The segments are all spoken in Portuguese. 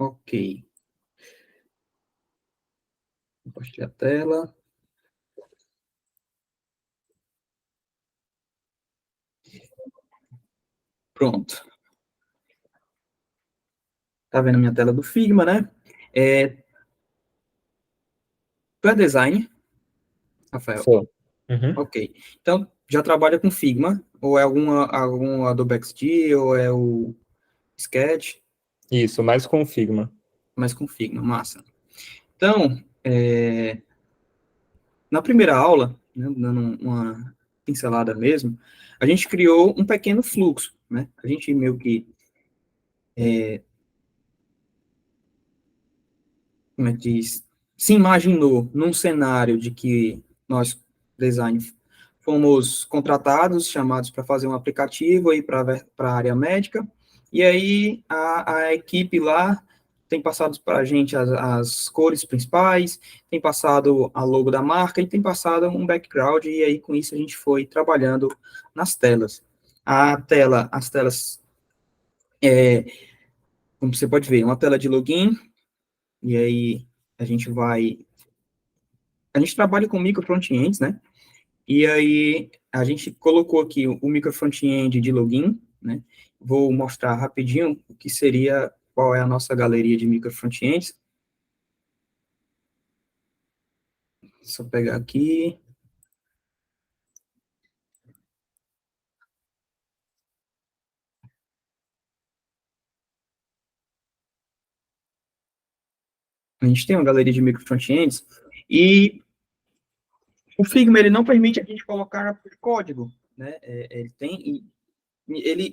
Ok. Compartilhar a tela. Pronto. Tá vendo a minha tela do Figma, né? Tu é design, Rafael? Sou. Uhum. Ok. Então, já trabalha com Figma? Ou é algum Adobe XD, ou é o Sketch? Isso, mais com Figma. Mas com Figma, massa. Então, na primeira aula, né, dando uma pincelada mesmo, a gente criou um pequeno fluxo, né? A gente meio que, como é que diz, se imaginou num cenário de que nós, design, fomos contratados, chamados para fazer um aplicativo aí para a área médica, e aí a equipe lá tem passado para a gente as cores principais, tem passado a logo da marca e tem passado um background, e aí com isso a gente foi trabalhando nas telas. As telas, como você pode ver, uma tela de login, e aí a gente trabalha com micro front-ends, né? E aí a gente colocou aqui o micro front-end de login, né? Vou mostrar rapidinho o que seria, qual é a nossa galeria de micro front-ends. Só pegar aqui. A gente tem uma galeria de micro front-ends e o Figma ele não permite a gente colocar código, né?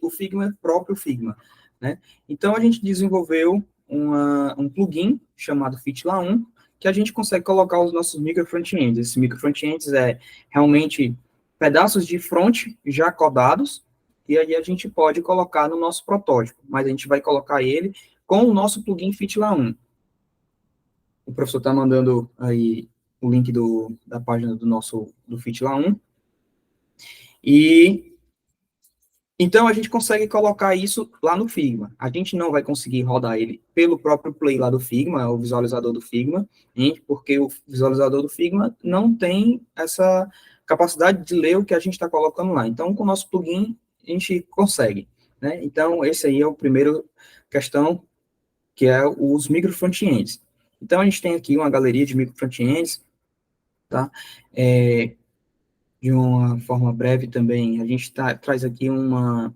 O Figma é próprio Figma, né? Então a gente desenvolveu um plugin chamado Fitla1 que a gente consegue colocar os nossos micro front-ends. Esses micro front-ends é realmente pedaços de front já codados e aí a gente pode colocar no nosso protótipo, mas a gente vai colocar ele com o nosso plugin Fitla1. O professor está mandando aí o link da página do Fitla1 e então, a gente consegue colocar isso lá no Figma. A gente não vai conseguir rodar ele pelo próprio Play lá do Figma, o visualizador do Figma, hein, porque o visualizador do Figma não tem essa capacidade de ler o que a gente está colocando lá. Então, com o nosso plugin, a gente consegue. Né? Então, esse aí é o primeiro questão, que é os micro front-ends. Então, a gente tem aqui uma galeria de micro front-ends, tá? De uma forma breve também, a gente traz aqui um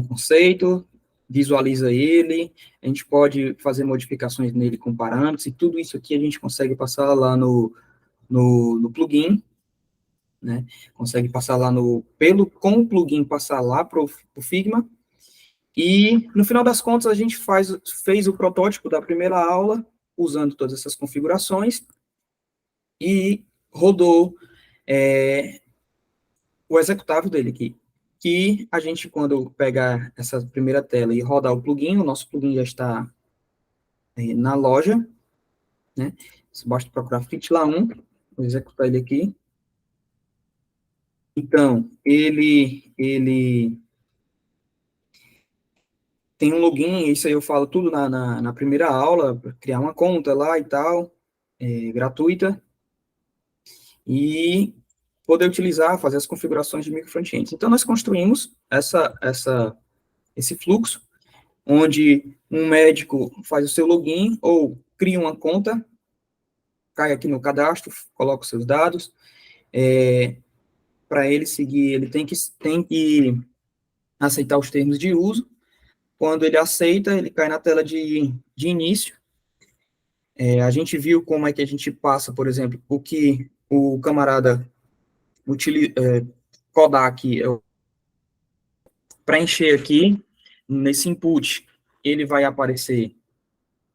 conceito, visualiza ele, a gente pode fazer modificações nele com parâmetros, e tudo isso aqui a gente consegue passar lá no plugin, né? Consegue passar lá com o plugin, passar lá para o Figma, e no final das contas a gente fez o protótipo da primeira aula, usando todas essas configurações, e rodou o executável dele aqui, que a gente, quando pegar essa primeira tela e rodar o plugin, o nosso plugin já está na loja, né? Você basta procurar Fitla1, vou executar ele aqui. Então, ele tem um login, isso aí eu falo tudo na primeira aula, criar uma conta lá e tal, gratuita, e poder utilizar, fazer as configurações de micro front-ends. Então, nós construímos esse fluxo, onde um médico faz o seu login ou cria uma conta, cai aqui no cadastro, coloca os seus dados, para ele seguir, ele tem que aceitar os termos de uso. Quando ele aceita, ele cai na tela de início. A gente viu como é que a gente passa, por exemplo, o que o camarada codar aqui, preencher aqui, nesse input, ele vai aparecer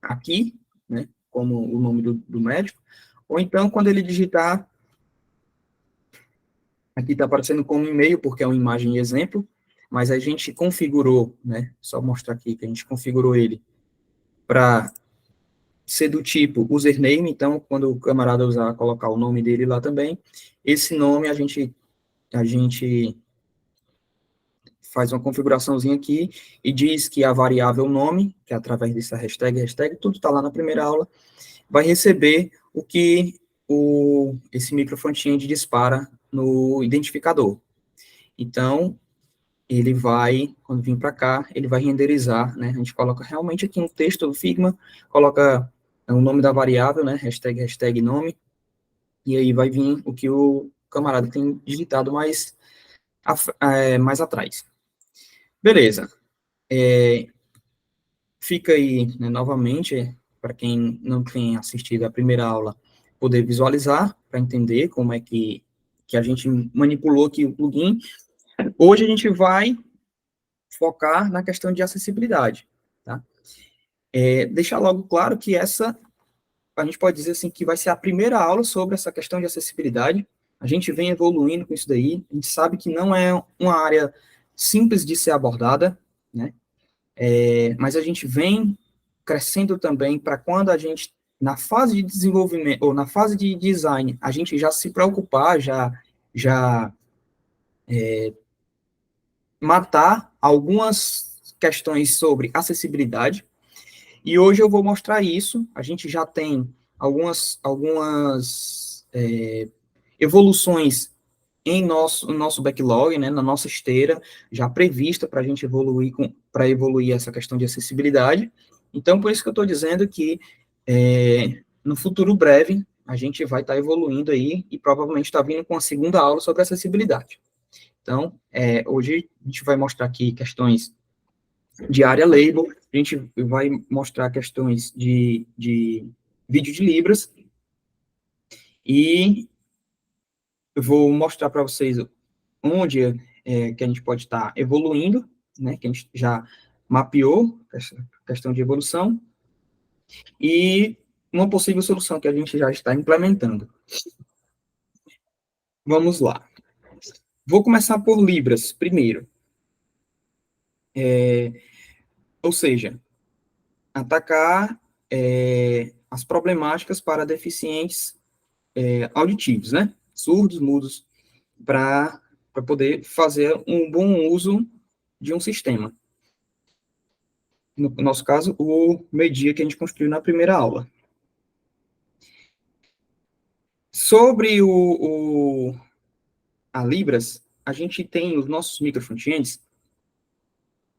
aqui, né, como o nome do médico, ou então, quando ele digitar, aqui está aparecendo como e-mail, porque é uma imagem exemplo, mas a gente configurou, né, só mostrar aqui que a gente configurou ele para ser do tipo username, então, quando o camarada usar, colocar o nome dele lá também, esse nome a gente faz uma configuraçãozinha aqui e diz que a variável nome, que é através dessa hashtag, tudo está lá na primeira aula, vai receber o que esse micro front-end dispara no identificador. Então, ele vai, quando vir para cá, ele vai renderizar, né? A gente coloca realmente aqui um texto do Figma, coloca o nome da variável, né? Hashtag nome, e aí vai vir o que o camarada tem digitado mais atrás. Beleza. Fica aí, né, novamente, para quem não tem assistido a primeira aula, poder visualizar, para entender como é que a gente manipulou aqui o plugin. Hoje a gente vai focar na questão de acessibilidade, tá? Deixar logo claro que a gente pode dizer assim, que vai ser a primeira aula sobre essa questão de acessibilidade. A gente vem evoluindo com isso daí, a gente sabe que não é uma área simples de ser abordada, né? Mas a gente vem crescendo também para quando a gente, na fase de desenvolvimento, ou na fase de design, a gente já se preocupar, já matar algumas questões sobre acessibilidade, e hoje eu vou mostrar isso. A gente já tem algumas evoluções no nosso backlog, né, na nossa esteira, já prevista para a gente evoluir essa questão de acessibilidade. Então, por isso que eu estou dizendo que no futuro breve a gente vai estar evoluindo aí e provavelmente está vindo com a segunda aula sobre acessibilidade. Então, hoje a gente vai mostrar aqui questões de área label, a gente vai mostrar questões de vídeo de libras, e eu vou mostrar para vocês onde que a gente pode estar evoluindo, né, que a gente já mapeou essa questão de evolução, e uma possível solução que a gente já está implementando. Vamos lá. Vou começar por libras primeiro. Ou seja, atacar as problemáticas para deficientes auditivos, né? Surdos, mudos, para poder fazer um bom uso de um sistema. No nosso caso, o Media que a gente construiu na primeira aula. Sobre a Libras, a gente tem os nossos micro frontends.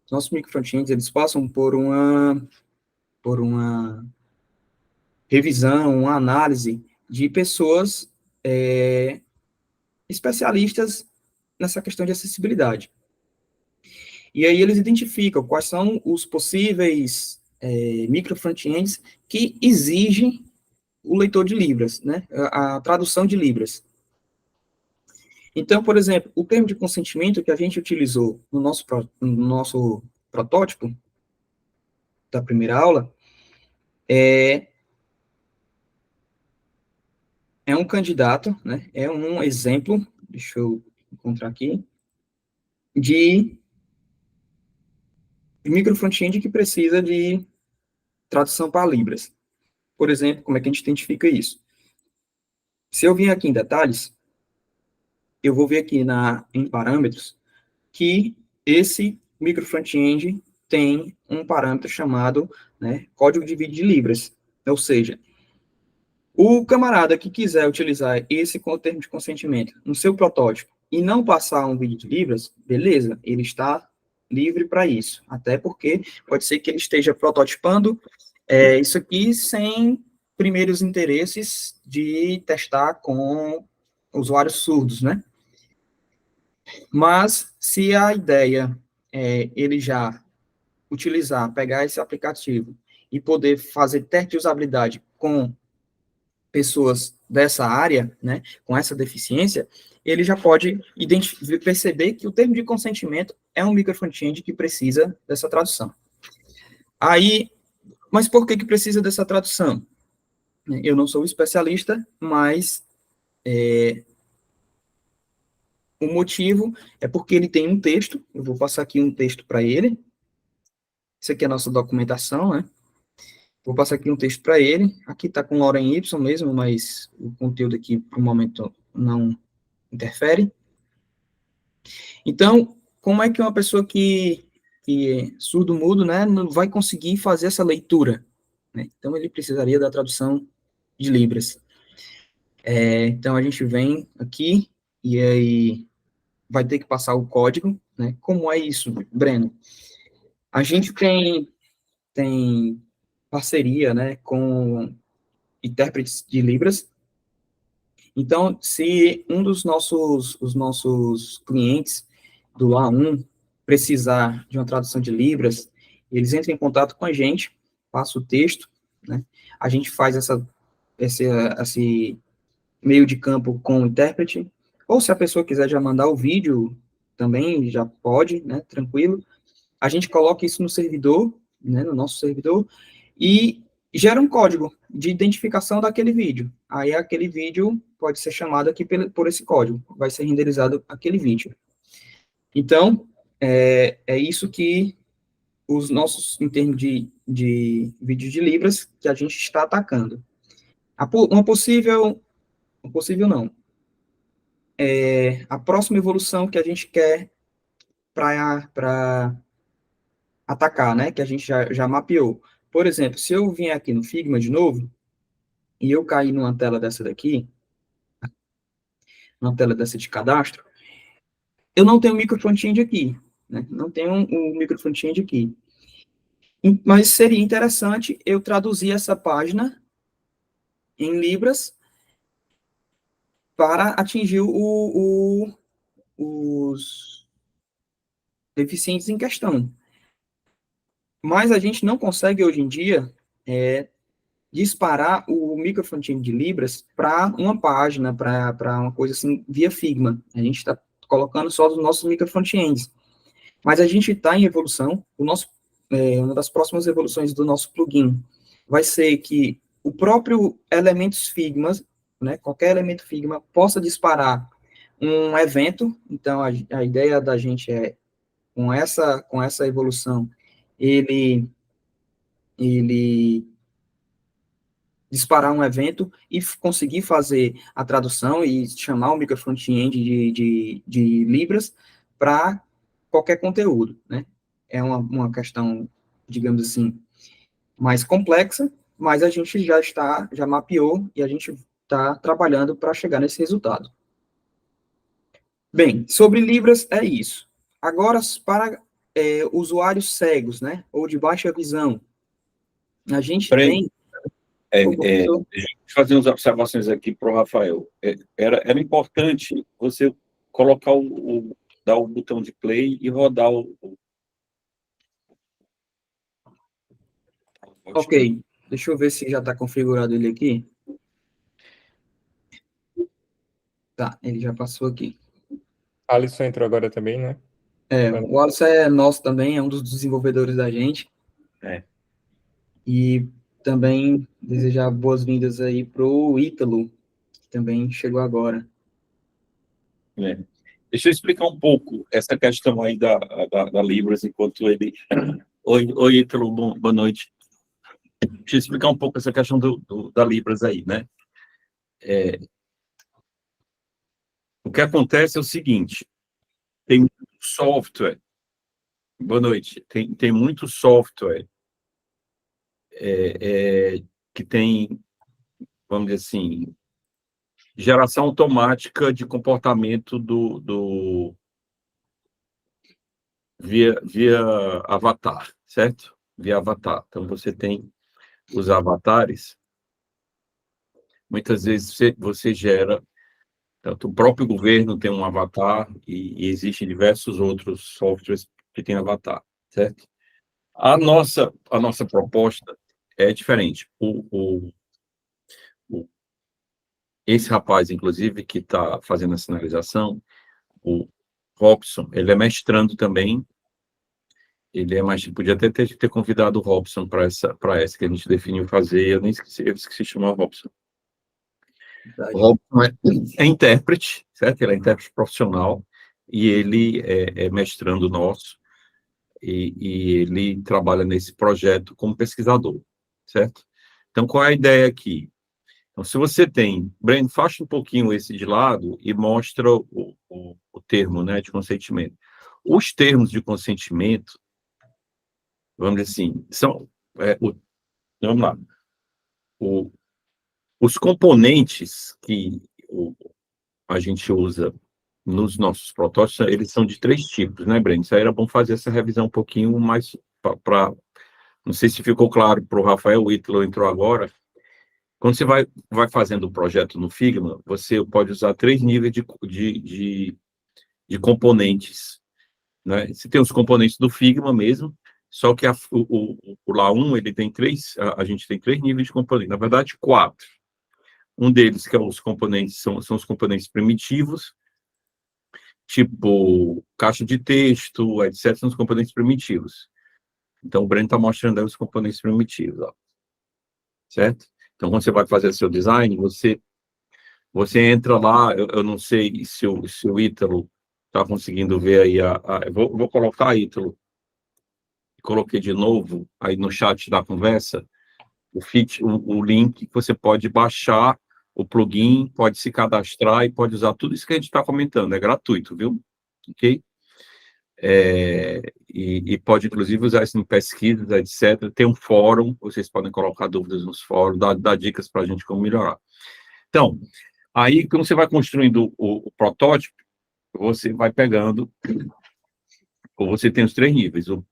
Os nossos micro frontends, eles passam por uma revisão, uma análise de pessoas especialistas nessa questão de acessibilidade. E aí eles identificam quais são os possíveis micro frontends que exigem o leitor de Libras, né? A tradução de Libras. Então, por exemplo, o termo de consentimento que a gente utilizou no nosso protótipo da primeira aula é um candidato, né? É um exemplo, deixa eu encontrar aqui, de micro front-end que precisa de tradução para Libras. Por exemplo, como é que a gente identifica isso? Se eu vir aqui em detalhes, eu vou ver aqui em parâmetros que esse micro front-end tem um parâmetro chamado, né, código de vídeo de Libras. Ou seja, o camarada que quiser utilizar esse termo de consentimento no seu protótipo e não passar um vídeo de Libras, beleza, ele está livre para isso. Até porque pode ser que ele esteja prototipando isso aqui sem primeiros interesses de testar com usuários surdos, né? Mas, se a ideia é ele já pegar esse aplicativo e poder fazer teste de usabilidade com pessoas dessa área, né, com essa deficiência, ele já pode perceber que o termo de consentimento é um micro front-end que precisa dessa tradução. Aí, mas por que precisa dessa tradução? Eu não sou especialista, mas o motivo é porque ele tem um texto, eu vou passar aqui um texto para ele, isso aqui é a nossa documentação, né? Vou passar aqui um texto para ele, aqui está com hora em Y mesmo, mas o conteúdo aqui, por um momento, não interfere. Então, como é que uma pessoa que é surdo-mudo, né, não vai conseguir fazer essa leitura, né? Então, ele precisaria da tradução de Libras. Então, a gente vem aqui e aí vai ter que passar o código, né? Como é isso, Breno? A gente tem parceria, né, com intérpretes de Libras. Então, se um dos os nossos clientes do A1 precisar de uma tradução de Libras, eles entram em contato com a gente, passa o texto, né? A gente faz esse meio de campo com o intérprete, ou se a pessoa quiser já mandar o vídeo, também já pode, né? Tranquilo. A gente coloca isso no servidor, né, no nosso servidor, e gera um código de identificação daquele vídeo. Aí aquele vídeo pode ser chamado aqui por esse código, vai ser renderizado aquele vídeo. Então, é isso que os nossos, em termos de vídeos de Libras, que a gente está atacando. Uma possível não, a próxima evolução que a gente quer para atacar, né, que a gente já mapeou. Por exemplo, se eu vier aqui no Figma de novo, e eu cair numa tela dessa daqui, numa tela dessa de cadastro, eu não tenho micro front-end aqui, né, não tenho um micro front-end aqui. Mas seria interessante eu traduzir essa página em Libras para atingir os deficientes em questão. Mas a gente não consegue, hoje em dia, disparar o micro front-end de Libras para uma página, para uma coisa assim, via Figma. A gente está colocando só os nossos micro front-ends. Mas a gente está em evolução. Uma das próximas evoluções do nosso plugin vai ser que o próprio elementos Figma, né, qualquer elemento Figma, possa disparar um evento. Então, a ideia da gente é, com essa evolução, ele disparar um evento e conseguir fazer a tradução e chamar o micro front-end de Libras para qualquer conteúdo, né? É uma questão, digamos assim, mais complexa, mas a gente já mapeou e a gente está trabalhando para chegar nesse resultado. Bem, sobre Libras é isso. Agora, para usuários cegos, né, ou de baixa visão, a gente tem... Deixa eu fazer umas observações aqui para o Rafael. Era importante você colocar dar o botão de play e rodar Ok, deixa eu ver se já está configurado ele aqui. Tá, ele já passou aqui. Alisson entrou agora também, né? O Alisson é nosso também, é um dos desenvolvedores da gente. E também desejar boas-vindas aí pro Ítalo, que também chegou agora. Deixa eu explicar um pouco essa questão aí da Libras, enquanto ele... Oi, Ítalo, boa noite. Deixa eu explicar um pouco essa questão da Libras aí, né? O que acontece é o seguinte, tem muito software, boa noite, tem muito software que tem, vamos dizer assim, geração automática de comportamento via avatar, certo? Via avatar. Então, você tem os avatares, muitas vezes você gera, tanto o próprio governo tem um avatar e existem diversos outros softwares que têm avatar, certo? A nossa proposta é diferente. Esse rapaz, inclusive, que está fazendo a sinalização, o Robson, ele é mestrando também. Podia até ter convidado o Robson para essa que a gente definiu fazer. Eu esqueci de chamar o Robson. O Robson é intérprete, certo? Ele é intérprete profissional e ele é mestrando nosso e ele trabalha nesse projeto como pesquisador, certo? Então, qual é a ideia aqui? Então, se você tem... Breno, faça um pouquinho esse de lado e mostra o termo, né, de consentimento. Os termos de consentimento, vamos dizer assim, são, vamos lá, os componentes que a gente usa nos nossos protótipos, eles são de 3 tipos, né, Breno? Isso aí era bom fazer essa revisão um pouquinho mais para... Não sei se ficou claro para o Rafael, o Ítalo entrou agora. Quando você vai fazendo o projeto no Figma, você pode usar 3 níveis de componentes, né? Você tem os componentes do Figma mesmo, só que o LA1, ele tem 3, a gente tem 3 níveis de componentes, na verdade 4. Um deles, que é os componentes, são os componentes primitivos, tipo caixa de texto, etc., são os componentes primitivos. Então, o Breno está mostrando aí os componentes primitivos, ó. Certo? Então, quando você vai fazer seu design, você entra lá, eu não sei se o Ítalo está conseguindo ver aí, eu vou colocar, Ítalo, coloquei de novo aí no chat da conversa, o link que você pode baixar o plugin, pode se cadastrar e pode usar tudo isso que a gente está comentando, é gratuito, viu? Ok? E pode, inclusive, usar isso em pesquisas, etc. Tem um fórum, vocês podem colocar dúvidas nos fóruns, dar dicas para a gente como melhorar. Então, aí, quando você vai construindo o protótipo, você vai pegando, ou você tem os 3 níveis, o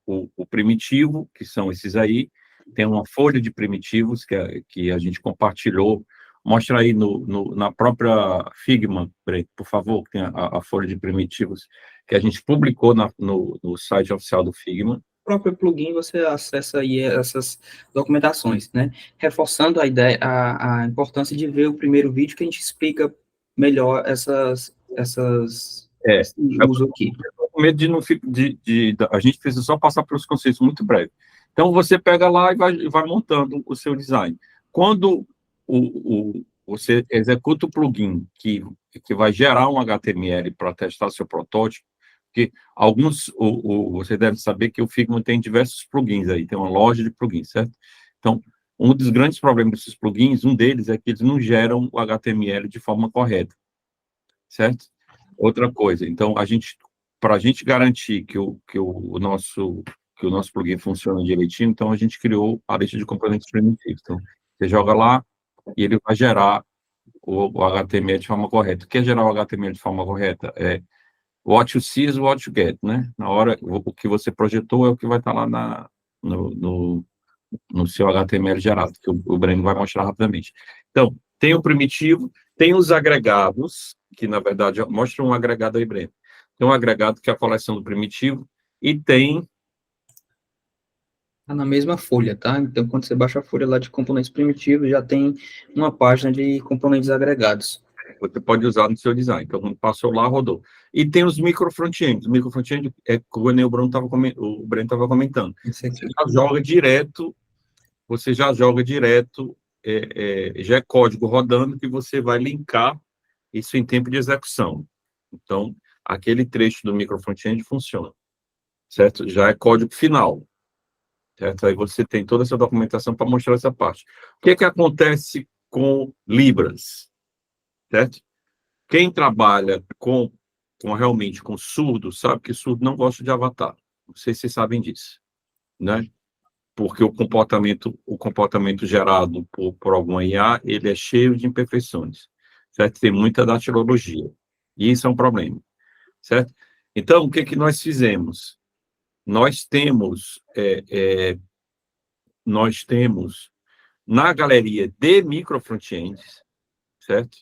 primitivo, que são esses aí, tem uma folha de primitivos que a gente compartilhou. Mostra aí na própria Figma, por favor, que tem a folha de primitivos que a gente publicou no site oficial do Figma. No próprio plugin você acessa aí essas documentações, né? Reforçando a ideia, a importância de ver o primeiro vídeo que a gente explica melhor esse uso aqui. Com medo de não a gente precisa só passar pelos conceitos muito breve. Então, você pega lá e vai montando o seu design. Quando você executa o plugin que vai gerar um HTML para testar seu protótipo, porque você deve saber que o Figma tem diversos plugins aí, tem uma loja de plugins, certo? Então, um dos grandes problemas desses plugins, um deles é que eles não geram o HTML de forma correta, certo? Outra coisa, então, para a gente garantir que o nosso plugin funciona direitinho, então a gente criou a lista de componentes primitivos. Então, você joga lá e ele vai gerar o HTML de forma correta. O que é gerar o HTML de forma correta? É what you see is what you get, né? Na hora, o que você projetou é o que vai estar lá no seu HTML gerado, que o Breno vai mostrar rapidamente. Então, tem o primitivo, tem os agregados, que na verdade mostra um agregado aí, Breno. Tem um agregado que é a coleção do primitivo, e tem... Tá na mesma folha, tá? Então, quando você baixa a folha lá de componentes primitivos, já tem uma página de componentes agregados. Você pode usar no seu design. Então, quando passou lá, rodou. E tem os micro front-end. O micro front-end é como o Breno estava comentando. Você já joga direto, já é código rodando que você vai linkar isso em tempo de execução. Então, aquele trecho do micro front-end funciona, certo? Já é código final, certo? Aí você tem toda essa documentação para mostrar essa parte. O que é que acontece com Libras, certo? Quem trabalha realmente com surdo, sabe que surdo não gosta de avatar. Não sei se vocês sabem disso, né? Porque o comportamento gerado por alguma IA, ele é cheio de imperfeições, certo? Tem muita datilologia. E isso é um problema, certo? Então, o que que nós fizemos? Nós temos na galeria de micro front-ends, certo?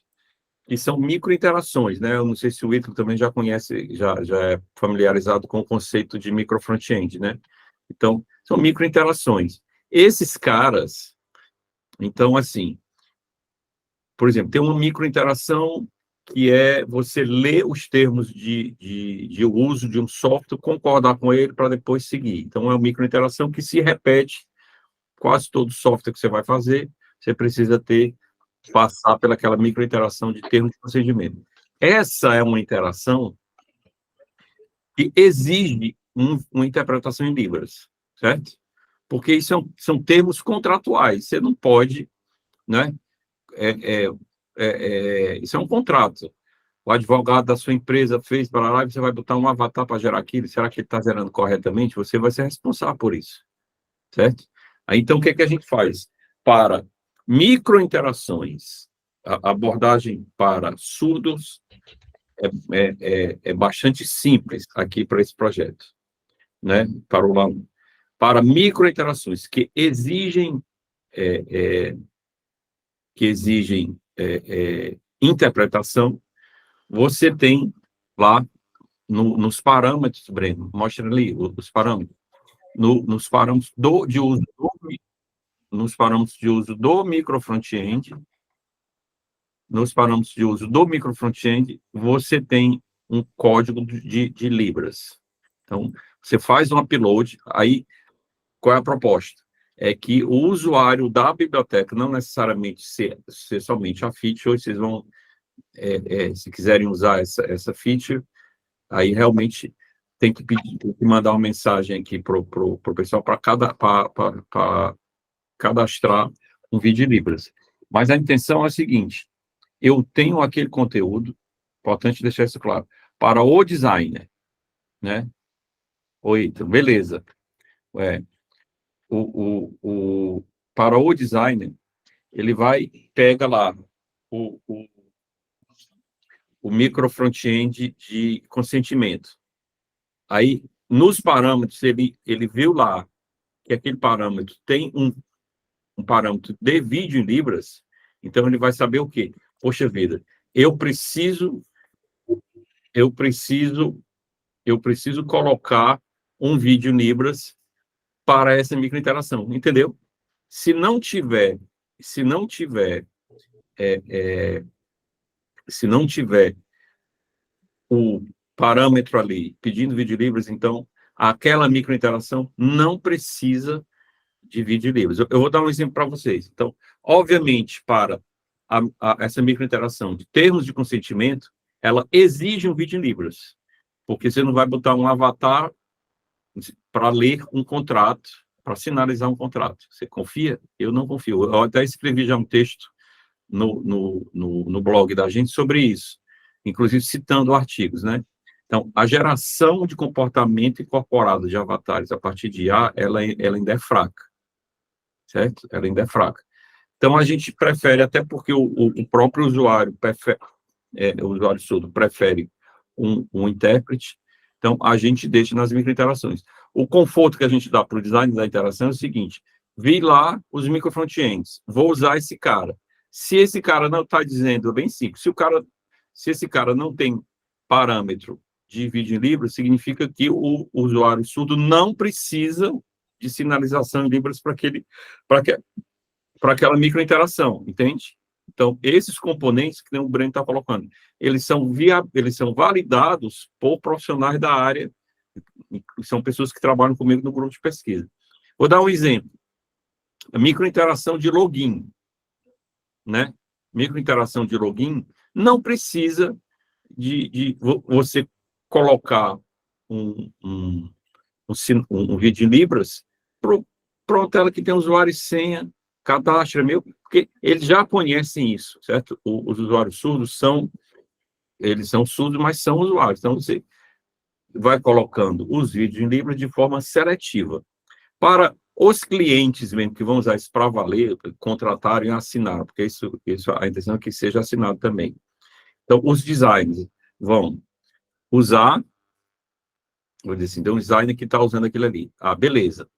Que são micro-interações, né? Eu não sei se o Ítalo também já conhece, já é familiarizado com o conceito de micro front-end, né? Então, são micro-interações. Esses caras, então, assim, por exemplo, tem uma micro-interação que é você ler os termos de uso de um software, concordar com ele para depois seguir. Então, é uma micro-interação que se repete quase todo software que você vai fazer, você precisa passar pelaquela micro-interação de termos de procedimento. Essa é uma interação que exige uma interpretação em Libras, certo? Porque isso são termos contratuais, você não pode, né? Isso é um contrato. o advogado da sua empresa fez para lá, e você vai botar um avatar para gerar aquilo, será que ele está gerando corretamente? Você vai ser responsável por isso, certo? Aí, então, o que é que a gente faz? Para microinterações, a abordagem para surdos é bastante simples aqui para esse projeto, né? Para o aluno. Para microinterações é, que exigem interpretação, você tem lá nos parâmetros, Breno, mostra ali os parâmetros, nos parâmetros de uso nos parâmetros de uso do microfrontend, nos parâmetros de uso do microfrontend, você tem um código de Libras. Então, você faz um upload, aí qual é a proposta? É que o usuário da biblioteca, não necessariamente ser somente a feature, hoje vocês vão, se quiserem usar essa feature, aí realmente tem que mandar uma mensagem aqui para o pessoal para cadastrar um vídeo em Libras. Mas a intenção é a seguinte: eu tenho aquele conteúdo, importante deixar isso claro, para o designer, né? Oi, então, beleza. Para o designer, ele pega lá o micro front-end de consentimento. Aí, nos parâmetros, ele viu lá que aquele parâmetro tem um parâmetro de vídeo em Libras, então ele vai saber o quê? Poxa vida, eu preciso colocar um vídeo em Libras para essa microinteração, entendeu? Se não tiver o parâmetro ali pedindo vídeo Libras, então aquela microinteração não precisa de vídeo Libras. Eu vou dar um exemplo para vocês. Então, obviamente, para essa microinteração de termos de consentimento, ela exige um vídeo em Libras, porque você não vai botar um avatar para ler um contrato, para sinalizar um contrato. Você confia? Eu não confio. Eu até escrevi já um texto no blog da gente sobre isso, inclusive citando artigos, né? Então, a geração de comportamento incorporado de avatares a partir de IA, ela ainda é fraca, certo? Ela ainda é fraca. Então, a gente prefere, até porque o próprio usuário o usuário surdo prefere um intérprete, então a gente deixa nas microinterações. O conforto que a gente dá para o design da interação é o seguinte: vi lá os microfrontends, vou usar esse cara. Se esse cara não está dizendo, é bem simples, se esse cara não tem parâmetro de vídeo em Libras, significa que o usuário surdo não precisa de sinalização em Libras para aquela microinteração, entende? Então, esses componentes que o Breno está colocando, eles são validados por profissionais da área, são pessoas que trabalham comigo no grupo de pesquisa. Vou dar um exemplo. A microinteração de login, né? Microinteração de login não precisa de você colocar um vídeo em Libras para uma tela que tem usuário e senha, cadastro meu, porque eles já conhecem isso, certo? Os usuários surdos eles são surdos, mas são usuários. Então, você vai colocando os vídeos em Libras de forma seletiva. Para os clientes mesmo que vão usar isso para valer, contratarem e assinar, porque isso a intenção é que seja assinado também. Então, os designers vão usar, vou dizer assim, então, um designer que está usando aquilo ali. Ah, beleza.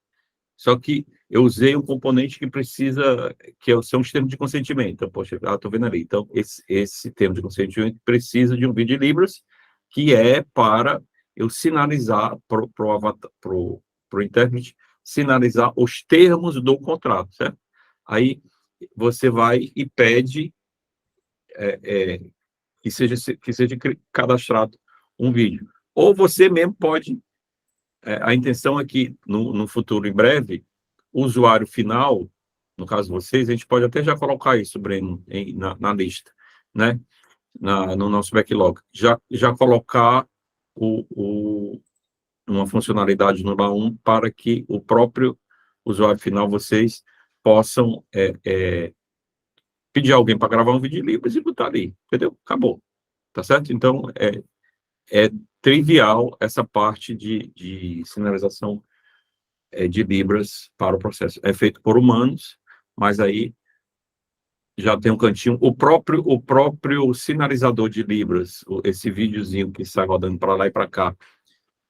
Só que eu usei um componente que precisa, que é o seu termo de consentimento. Então, poxa, estou vendo ali. Então, esse termo de consentimento precisa de um vídeo de Libras, que é para eu sinalizar para o intérprete, sinalizar os termos do contrato, certo? Aí, você vai e pede que seja cadastrado um vídeo. Ou você mesmo pode. A intenção é que, no futuro, em breve, o usuário final, no caso de vocês, a gente pode até já colocar isso, Breno, na lista, né? No nosso backlog. Já colocar uma funcionalidade no LA1 para que o próprio usuário final, vocês, possam pedir alguém para gravar um vídeo livre e botar ali, entendeu? Acabou. tá certo? Então, é trivial essa parte de sinalização de Libras para o processo. É feito por humanos, mas aí já tem um cantinho. O próprio sinalizador de Libras, esse videozinho que sai rodando para lá e para cá,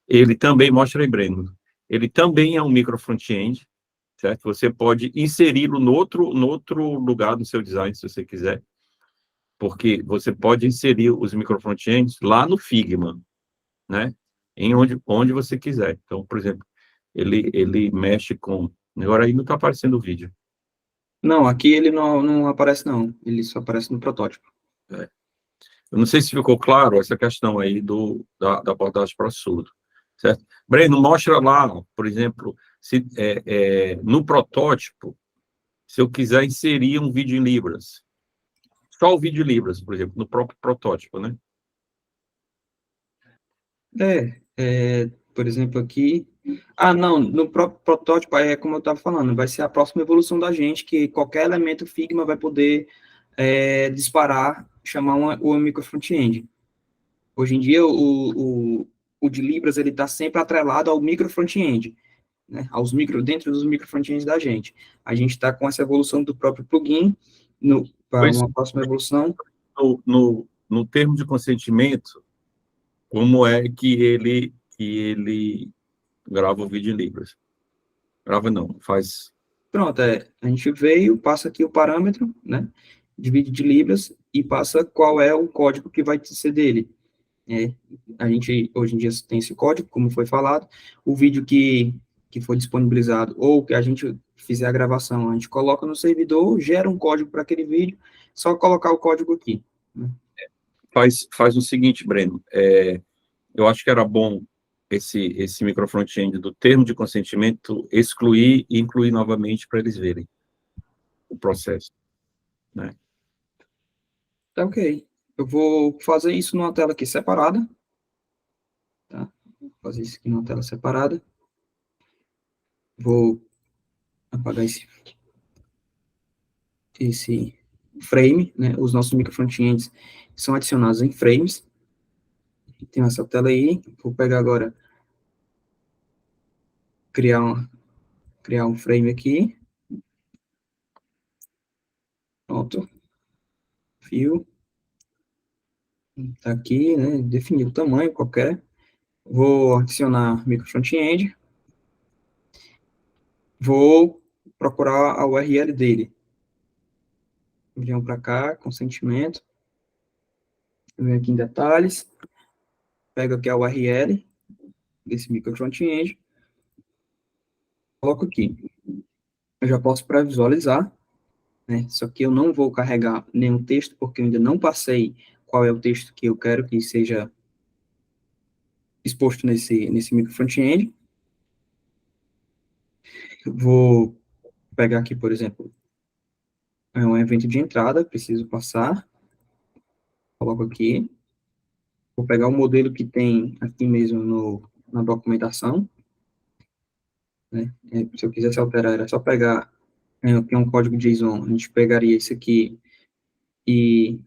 ele também, mostra aí, Breno, ele também é um micro front-end, certo? Você pode inseri-lo no outro lugar do seu design, se você quiser, porque você pode inserir os micro front-ends lá no Figma, né? Em onde você quiser. Então, por exemplo, ele mexe com... Agora aí não está aparecendo o vídeo. Não, aqui ele não aparece, não. Ele só aparece no protótipo. Eu não sei se ficou claro essa questão aí da abordagem para surdo, certo? Breno, mostra lá, por exemplo, se, no protótipo, se eu quiser inserir um vídeo em Libras. Só o vídeo em Libras, por exemplo, no próprio protótipo, né? Por exemplo, aqui... Ah, não, no próprio protótipo, é como eu estava falando, vai ser a próxima evolução da gente, que qualquer elemento Figma vai poder disparar, chamar o micro front-end. Hoje em dia, o de Libras, ele está sempre atrelado ao micro front-end, né, dentro dos micro front-ends da gente. A gente está com essa evolução do próprio plugin, para Pois, uma próxima evolução. no termo de consentimento, como é que ele grava o vídeo em Libras? Grava não, faz... Pronto, a gente veio, passa aqui o parâmetro, né, de vídeo de Libras, e passa qual é o código que vai ser dele. A gente, hoje em dia, tem esse código, como foi falado, o vídeo que foi disponibilizado, ou que a gente fizer a gravação, a gente coloca no servidor, gera um código para aquele vídeo, só colocar o código aqui, né? Faz o seguinte, Breno, eu acho que era bom esse micro front-end do termo de consentimento excluir e incluir novamente para eles verem o processo, né? Tá ok. Eu vou fazer isso numa tela aqui separada, tá? Vou fazer isso aqui numa tela separada. Vou apagar esse frame, né? Os nossos micro front-ends são adicionados em frames. Tem essa tela aí. Vou pegar agora, criar um frame aqui. Pronto. Fio. Tá aqui, né? Definir o tamanho qualquer. Vou adicionar micro front-end. Vou procurar a URL dele. Venho para cá, consentimento. Venho aqui em detalhes. Pego aqui a URL desse micro front-end. Coloco aqui. Eu já posso pré-visualizar, né? Só que eu não vou carregar nenhum texto, porque eu ainda não passei qual é o texto que eu quero que seja exposto nesse micro front-end. Vou pegar aqui, por exemplo, um evento de entrada, preciso passar. Coloco aqui. Vou pegar o modelo que tem aqui mesmo na documentação, né? Se eu quisesse alterar, era só pegar, aqui é um código JSON, a gente pegaria isso aqui e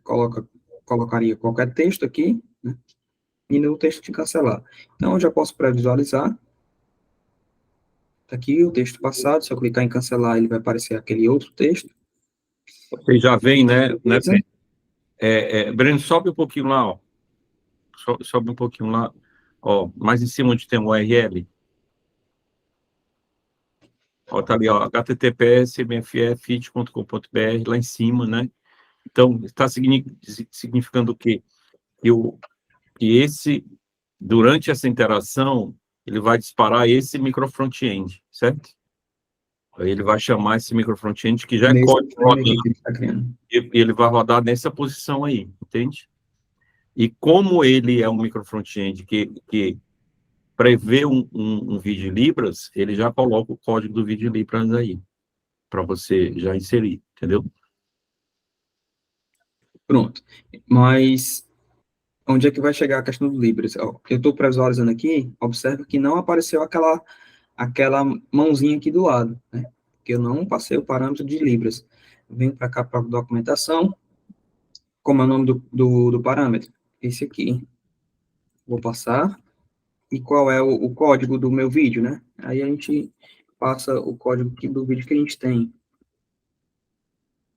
colocaria qualquer texto aqui, né? E no texto de cancelar. Então, eu já posso pré-visualizar. Tá aqui o texto passado, se eu clicar em cancelar, ele vai aparecer aquele outro texto. Vocês já veem, né? Beleza. Breno, sobe um pouquinho lá, ó. Sobe um pouquinho lá, ó, mais em cima onde tem o URL. Ó, tá ali, ó, https://mffit.com.br, lá em cima, né? Então, está significando o quê? Que durante essa interação, ele vai disparar esse micro front-end, certo? Aí ele vai chamar esse micro front-end que já é código rodando, que ele está criando. e ele vai rodar nessa posição aí, entende? E como ele é um micro front-end que prevê um vídeo em Libras, ele já coloca o código do vídeo em Libras aí, para você já inserir, entendeu? Pronto. Mas onde é que vai chegar a questão do Libras? Ó, eu estou pré-visualizando aqui, observa que não apareceu aquela mãozinha aqui do lado, né? Porque eu não passei o parâmetro de Libras. Venho para cá para a documentação, como é o nome do parâmetro? esse aqui. Vou passar. E qual é o código do meu vídeo, né? Aí a gente passa o código aqui do vídeo que a gente tem.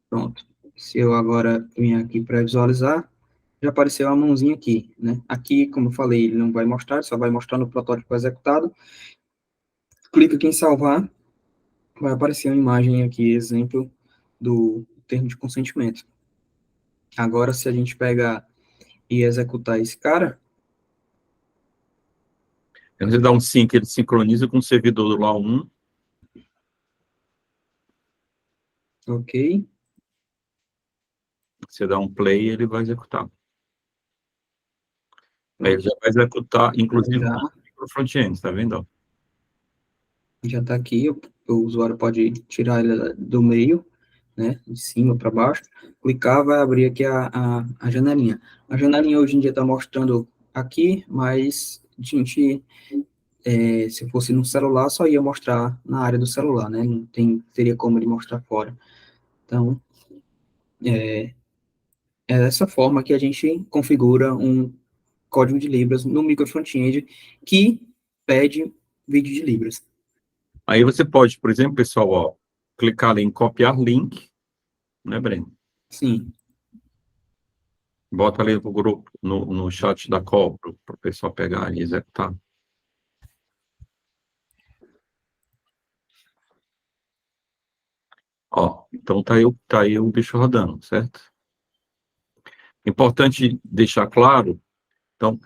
Pronto. Se eu agora vim aqui para visualizar, já apareceu a mãozinha aqui, né? Aqui, como eu falei, ele não vai mostrar, só vai mostrar no protótipo executado. Clica aqui em salvar, vai aparecer uma imagem aqui, exemplo do termo de consentimento. Agora, se a gente pegar e executar esse cara, Você dá um sync, ele sincroniza com o servidor do LAO1. ok, Você dá um play e ele vai executar. Aí ele pronto, já vai executar, inclusive, já no front-end, tá vendo? já está aqui, o usuário pode tirar ele do meio, né, de cima para baixo, clicar, vai abrir aqui a janelinha. A janelinha hoje em dia está mostrando aqui, mas a gente, se fosse no celular, só ia mostrar na área do celular, né, não teria como ele mostrar fora. Então, é dessa forma que a gente configura um código de Libras no micro front-end que pede vídeo de Libras. Aí você pode, por exemplo, pessoal, ó, clicar ali em copiar link, né, Breno? Sim, Bota ali pro grupo, no chat da call, para o pessoal pegar e executar. Ó, então tá aí o bicho rodando, certo? Importante deixar claro, então,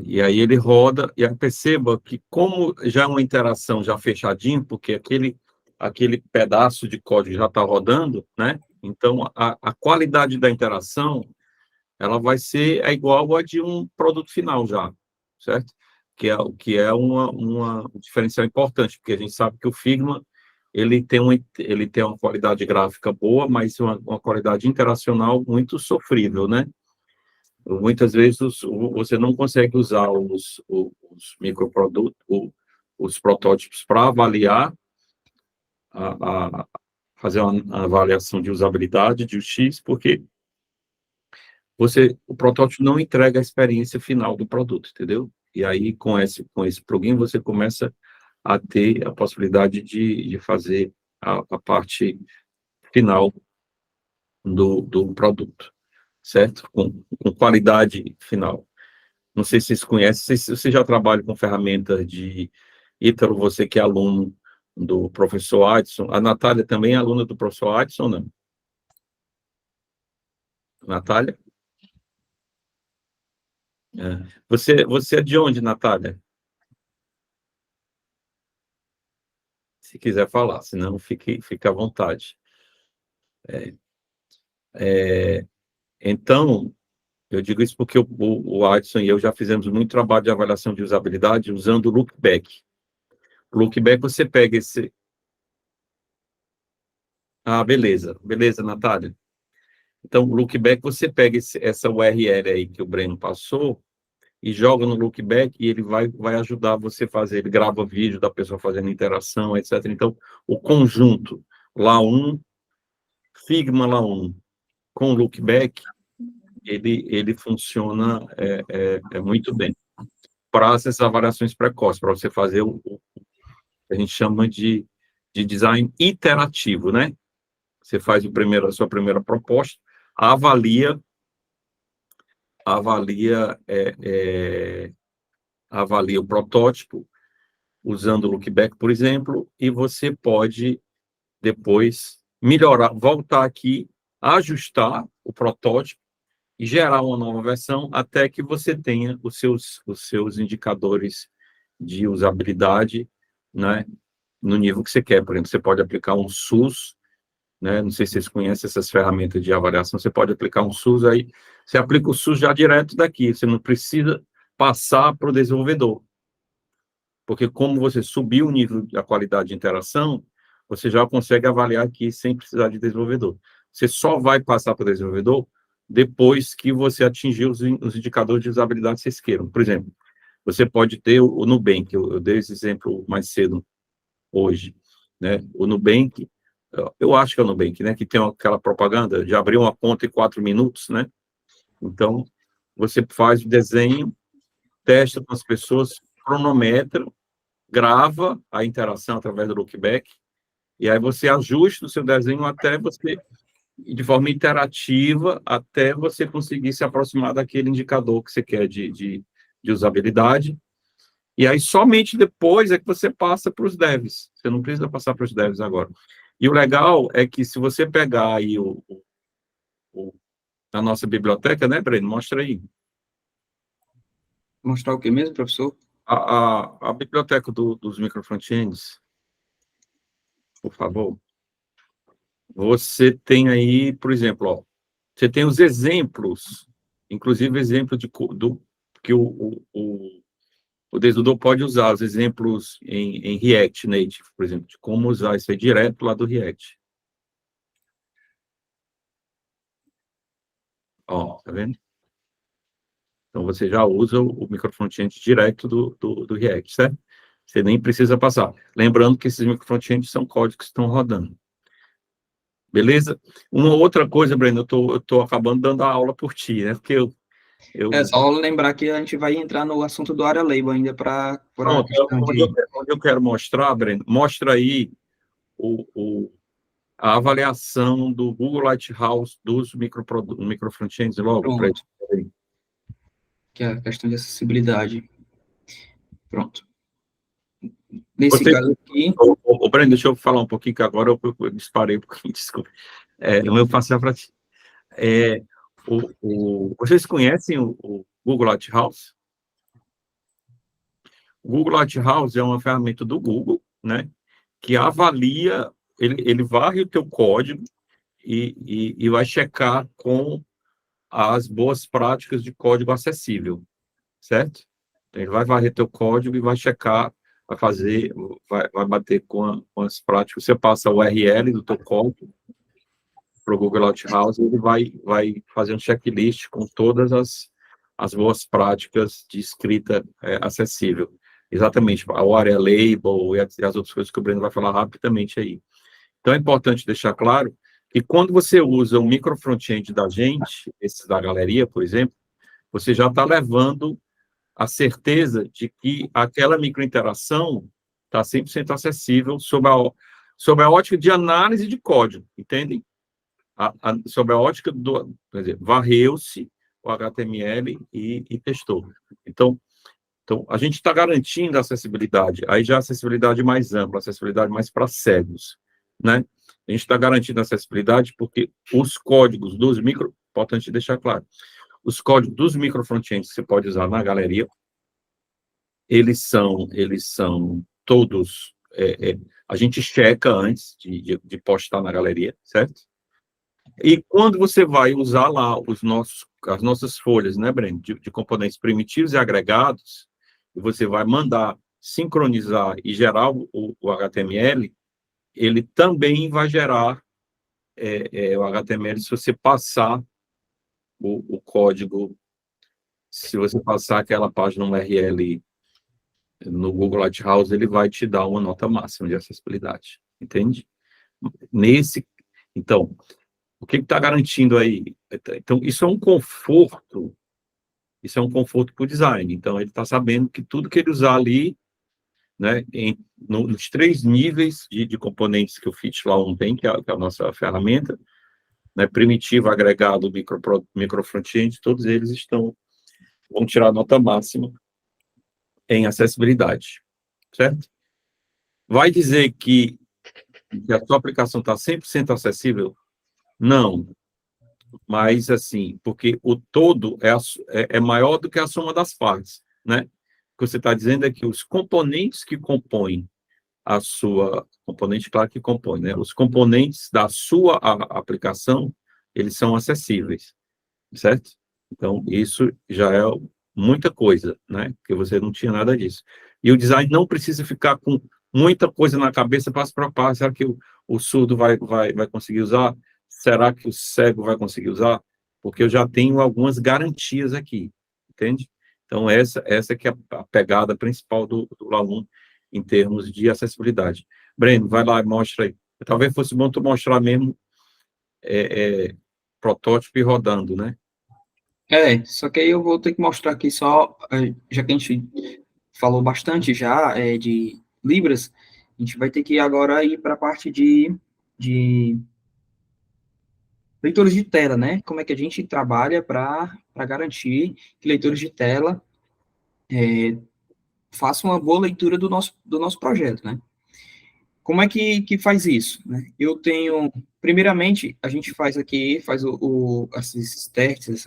e aí ele roda, e aí perceba que como já é uma interação já fechadinho, porque aquele pedaço de código já está rodando, né? Então, a qualidade da interação, ela vai ser igual a de um produto final já, certo? Que é um diferencial importante, porque a gente sabe que o Figma, ele tem uma qualidade gráfica boa, mas uma qualidade interacional muito sofrível, né? Muitas vezes você não consegue usar os microprodutos, os protótipos para avaliar, fazer uma avaliação de usabilidade de UX, porque o protótipo não entrega a experiência final do produto, entendeu? E aí, com esse plugin, você começa a ter a possibilidade de fazer a parte final do produto, certo? Com qualidade final. Não sei se vocês conhecem, se você já trabalha com ferramentas de Ítalo, você que é aluno do professor Adson. A Natália também é aluna do professor Adson, não? Natália? É. Você é de onde, Natália? Se quiser falar, senão fique à vontade. Então, eu digo isso porque o Adson e eu já fizemos muito trabalho de avaliação de usabilidade usando o lookback. O lookback você pega esse... Ah, beleza. Beleza, Natália. Então, o lookback você pega essa URL aí que o Breno passou e joga no lookback e ele vai ajudar você a fazer. Ele grava vídeo da pessoa fazendo interação, etc. Então, o conjunto lá1, Figma lá1 com lookback, ele funciona muito bem para essas avaliações precoces, para você fazer o que a gente chama de design iterativo, né? Você faz a sua primeira proposta, avalia avalia, avalia o protótipo usando o lookback, por exemplo, e você pode depois melhorar, voltar aqui, ajustar o protótipo e gerar uma nova versão até que você tenha os seus indicadores de usabilidade, né, no nível que você quer. Por exemplo, você pode aplicar um SUS, né? Não sei se vocês conhecem essas ferramentas de avaliação, você pode aplicar um SUS aí, você aplica o SUS já direto daqui, você não precisa passar para o desenvolvedor, porque como você subiu o nível da qualidade de interação, você já consegue avaliar aqui sem precisar de desenvolvedor. Você só vai passar para o desenvolvedor depois que você atingir os indicadores de usabilidade que vocês queiram. Por exemplo, você pode ter o Nubank, eu dei esse exemplo mais cedo hoje, né? O Nubank, eu acho que é o Nubank, né? Que tem aquela propaganda de abrir uma conta em 4 minutos, né? Então, você faz o desenho, testa com as pessoas, cronometra, grava a interação através do lookback, e aí você ajusta o seu desenho até você, de forma interativa, até você conseguir se aproximar daquele indicador que você quer de usabilidade. E aí, somente depois é que você passa para os devs. Você não precisa passar para os devs agora. E o legal é que, se você pegar aí a nossa biblioteca, né, Breno? Mostra aí. Mostrar o que mesmo, professor? A biblioteca dos microfrontends, por favor. Você tem aí, por exemplo, ó, você tem os exemplos, inclusive exemplo que o desenvolvedor pode usar, os exemplos em React Native, por exemplo, de como usar isso aí direto lá do React. Ó, tá vendo? Então, você já usa o microfrontend direto do React, certo? Você nem precisa passar. Lembrando que esses microfrontends são códigos que estão rodando. Beleza? Uma outra coisa, Breno, eu tô acabando dando a aula por ti, né? Porque É só lembrar que a gente vai entrar no assunto do Area Label ainda para a pronto, questão onde de... eu quero mostrar, Breno, mostra aí a avaliação do Google Lighthouse dos microfrontends logo. Pronto, que é a questão de acessibilidade. Pronto. Nesse Você, caso aqui... Breno, deixa eu falar um pouquinho, que agora eu disparei um pouquinho, desculpa. Eu vou passar para ti. Vocês conhecem o Google Lighthouse? O Google Lighthouse é uma ferramenta do Google, né, que avalia, ele varre o teu código e vai checar com as boas práticas de código acessível, certo? Então, ele vai varrer teu código e vai checar, vai bater com as práticas. Você passa o URL do teu código para o Google Lighthouse, ele vai fazer um checklist com todas as boas práticas de escrita acessível. Exatamente, a Area Label e as outras coisas que o Breno vai falar rapidamente aí. Então, é importante deixar claro que, quando você usa o microfrontend da gente, esse da galeria, por exemplo, você já está levando a certeza de que aquela microinteração está 100% acessível sob a ótica de análise de código, entendem? Sob a ótica quer dizer, varreu-se o HTML e testou. Então, a gente está garantindo a acessibilidade, aí já a acessibilidade mais ampla, a acessibilidade mais para cegos, né? A gente está garantindo a acessibilidade porque os códigos importante deixar claro, os códigos dos microfrontends que você pode usar na galeria, eles são todos, a gente checa antes de postar na galeria, certo? E quando você vai usar lá as nossas folhas, né, Breno, de componentes primitivos e agregados, e você vai mandar sincronizar e gerar o HTML, ele também vai gerar o HTML se você passar o código, se você passar aquela página URL no Google Lighthouse, ele vai te dar uma nota máxima de acessibilidade, entende? Então, o que está garantindo aí? Então, isso é um conforto para o design. Então, ele está sabendo que tudo que ele usar ali, né, nos 3 níveis de componentes que o FitLawn tem, que é a nossa ferramenta, né, primitivo, agregado, micro front-end, todos eles vão tirar a nota máxima em acessibilidade, certo? Vai dizer que a sua aplicação está 100% acessível? Não, mas assim, porque o todo é maior do que a soma das partes, né? O que você está dizendo é que os componentes que compõem componente, claro que compõe, né? Os componentes da sua aplicação, eles são acessíveis, certo? Então, isso já é muita coisa, né? Porque você não tinha nada disso. E o design não precisa ficar com muita coisa na cabeça para se preocupar. Será que o surdo vai conseguir usar? Será que o cego vai conseguir usar? Porque eu já tenho algumas garantias aqui, entende? Então, essa que é a pegada principal do aluno em termos de acessibilidade. Breno, vai lá e mostra aí. Talvez fosse bom tu mostrar mesmo protótipo e rodando, né? Só que aí eu vou ter que mostrar aqui só, já que a gente falou bastante já de Libras, a gente vai ter que agora ir para a parte de leitores de tela, né? Como é que a gente trabalha para garantir que leitores de tela façam uma boa leitura do nosso projeto, né? Como é que faz isso, né? Eu tenho, primeiramente, a gente faz esses testes,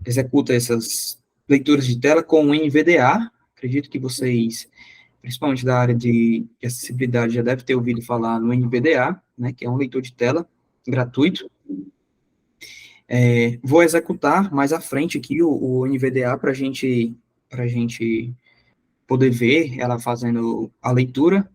executa essas leituras de tela com o NVDA. Acredito que vocês, principalmente da área de acessibilidade, já devem ter ouvido falar no NVDA, né? Que é um leitor de tela gratuito. Vou executar mais à frente aqui o NVDA para a gente poder ver ela fazendo a leitura.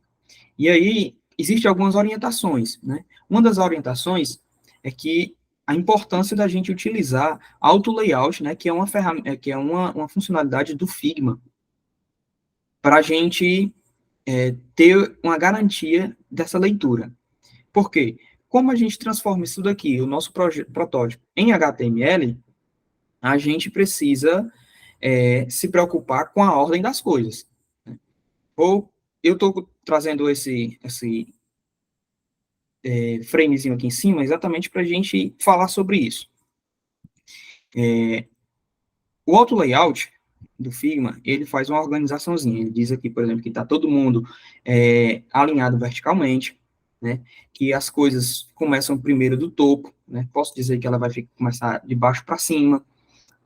E aí, existem algumas orientações, né? Uma das orientações é que a importância da gente utilizar auto layout, né, que é uma ferramenta, que é uma funcionalidade do Figma, para a gente ter uma garantia dessa leitura. Por quê? Como a gente transforma isso daqui, o nosso protótipo, em HTML, a gente precisa se preocupar com a ordem das coisas. Né? Ou eu estou trazendo esse framezinho aqui em cima, exatamente para a gente falar sobre isso. O auto layout do Figma, ele faz uma organizaçãozinha. Ele diz aqui, por exemplo, que está todo mundo alinhado verticalmente, né? Que as coisas começam primeiro do topo, né? Posso dizer que ela vai começar de baixo para cima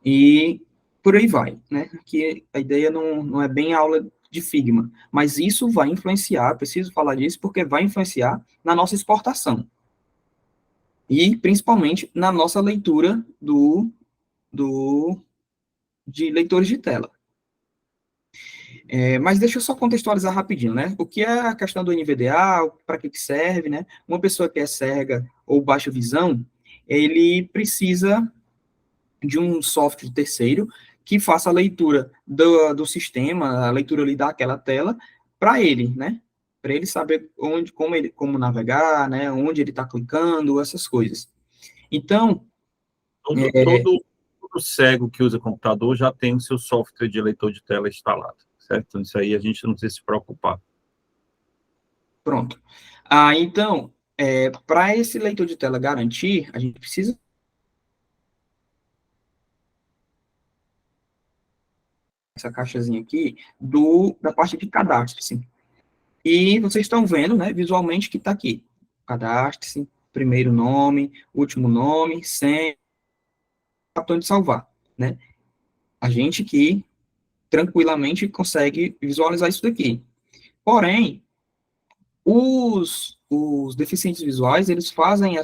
e por aí vai, né? Que a ideia não é bem aula de Figma, mas isso vai influenciar, preciso falar disso porque vai influenciar na nossa exportação. E, principalmente, na nossa leitura de leitores de tela. Mas deixa eu só contextualizar rapidinho, né? O que é a questão do NVDA, para que serve, né? Uma pessoa que é cega ou baixa visão, ele precisa de um software terceiro que faça a leitura do sistema, a leitura ali daquela tela, para ele, né? Para ele saber como navegar, né? Onde ele está clicando, essas coisas. Então, Todo cego que usa computador já tem o seu software de leitor de tela instalado, certo? Então, isso aí a gente não precisa se preocupar. Pronto. Então, para esse leitor de tela garantir, a gente precisa essa caixazinha aqui da parte de cadastro-se. E vocês estão vendo, né, visualmente que está aqui. Cadastre-se, primeiro nome, último nome, senha, botão de salvar, né? A gente que tranquilamente consegue visualizar isso daqui. Porém, os deficientes visuais, eles fazem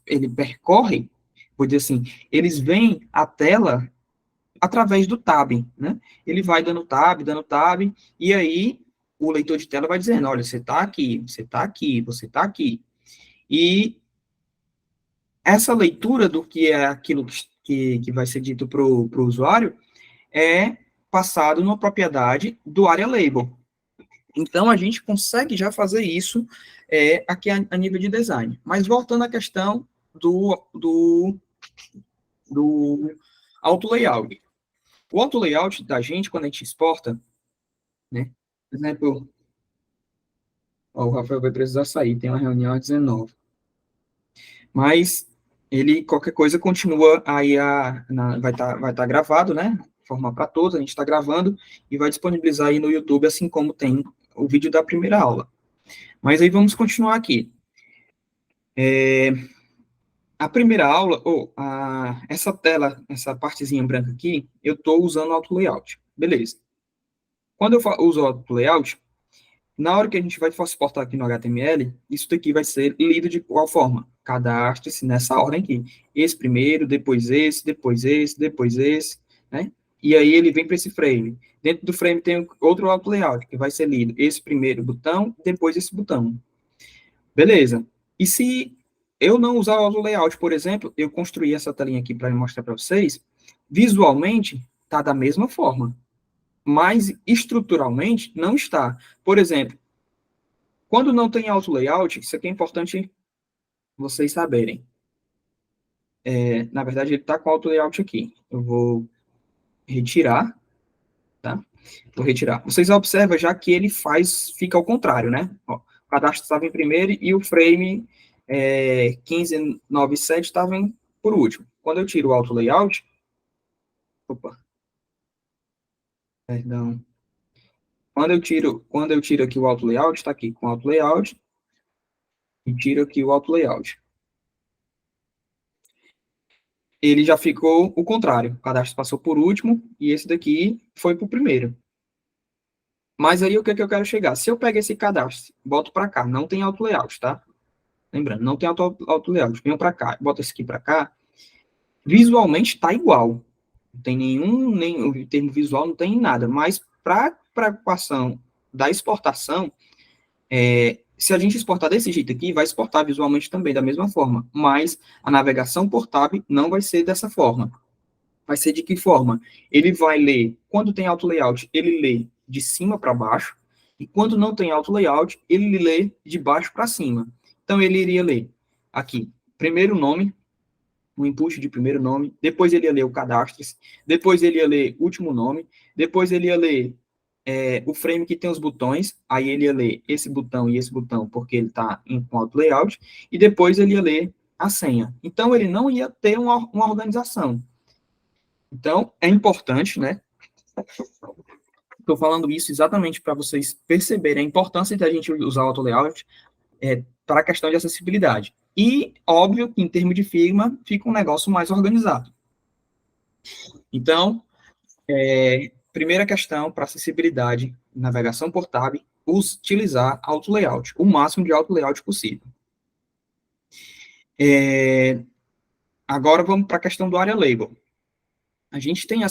ele percorre, vou dizer assim, eles veem a tela através do tab, né? Ele vai dando tab, e aí o leitor de tela vai dizendo, olha, você está aqui, você está aqui, você está aqui. E essa leitura do que é aquilo que vai ser dito para o usuário é passado numa propriedade do area label. Então, a gente consegue já fazer isso aqui a nível de design. Mas voltando à questão do auto layout. O auto layout da gente, quando a gente exporta, né? Por exemplo, o Rafael vai precisar sair, tem uma reunião às 19. Mas ele, qualquer coisa, continua aí, vai estar gravado, né? Forma para todos, a gente está gravando e vai disponibilizar aí no YouTube, assim como tem o vídeo da primeira aula. Mas aí vamos continuar aqui. A primeira aula, essa tela, essa partezinha branca aqui, eu estou usando auto layout. Beleza. Quando eu uso auto layout, na hora que a gente vai exportar aqui no HTML, isso daqui vai ser lido de qual forma? Cadastre-se nessa ordem aqui. Esse primeiro, depois esse, depois esse, depois esse, né? E aí ele vem para esse frame. Dentro do frame tem outro auto layout, que vai ser lido esse primeiro botão, depois esse botão. Beleza. E se eu não usar o auto layout, por exemplo, eu construí essa telinha aqui para mostrar para vocês, visualmente está da mesma forma, mas estruturalmente não está. Por exemplo, quando não tem auto layout, isso aqui é importante vocês saberem. na verdade, ele está com o auto layout aqui. Eu vou retirar, tá? Vou retirar. Vocês observam já que ele fica ao contrário, né? Ó, o cadastro estava em primeiro e o frame 1597 estava por último. Quando eu tiro o auto layout, opa, perdão. Quando eu tiro aqui o auto layout, está aqui com o auto layout, e tiro aqui o auto layout. Ele já ficou o contrário. O cadastro passou por último e esse daqui foi para o primeiro. Mas aí o que, que eu quero chegar? Se eu pego esse cadastro, boto para cá, não tem auto layout, tá? Lembrando, não tem auto layout. Venho para cá, boto esse aqui para cá. Visualmente está igual. Não tem nem o termo visual, não tem nada. Mas para preocupação da exportação, se a gente exportar desse jeito aqui, vai exportar visualmente também da mesma forma. Mas a navegação por tab não vai ser dessa forma. Vai ser de que forma? Ele vai ler, quando tem auto layout, ele lê de cima para baixo, e quando não tem auto layout, ele lê de baixo para cima. Então, ele iria ler aqui, primeiro nome, o input de primeiro nome, depois ele ia ler o cadastro, depois ele ia ler último nome, depois ele ia ler o frame que tem os botões, aí ele ia ler esse botão e esse botão, porque ele está em auto layout, e depois ele ia ler a senha. Então, ele não ia ter uma organização. Então, é importante, né? Estou falando isso exatamente para vocês perceberem a importância da gente usar o auto layout para a questão de acessibilidade. E, óbvio, que em termos de Figma, fica um negócio mais organizado. Então, primeira questão para acessibilidade, navegação por tab, utilizar auto layout, o máximo de auto layout possível. Agora vamos para a questão do area label. A gente tem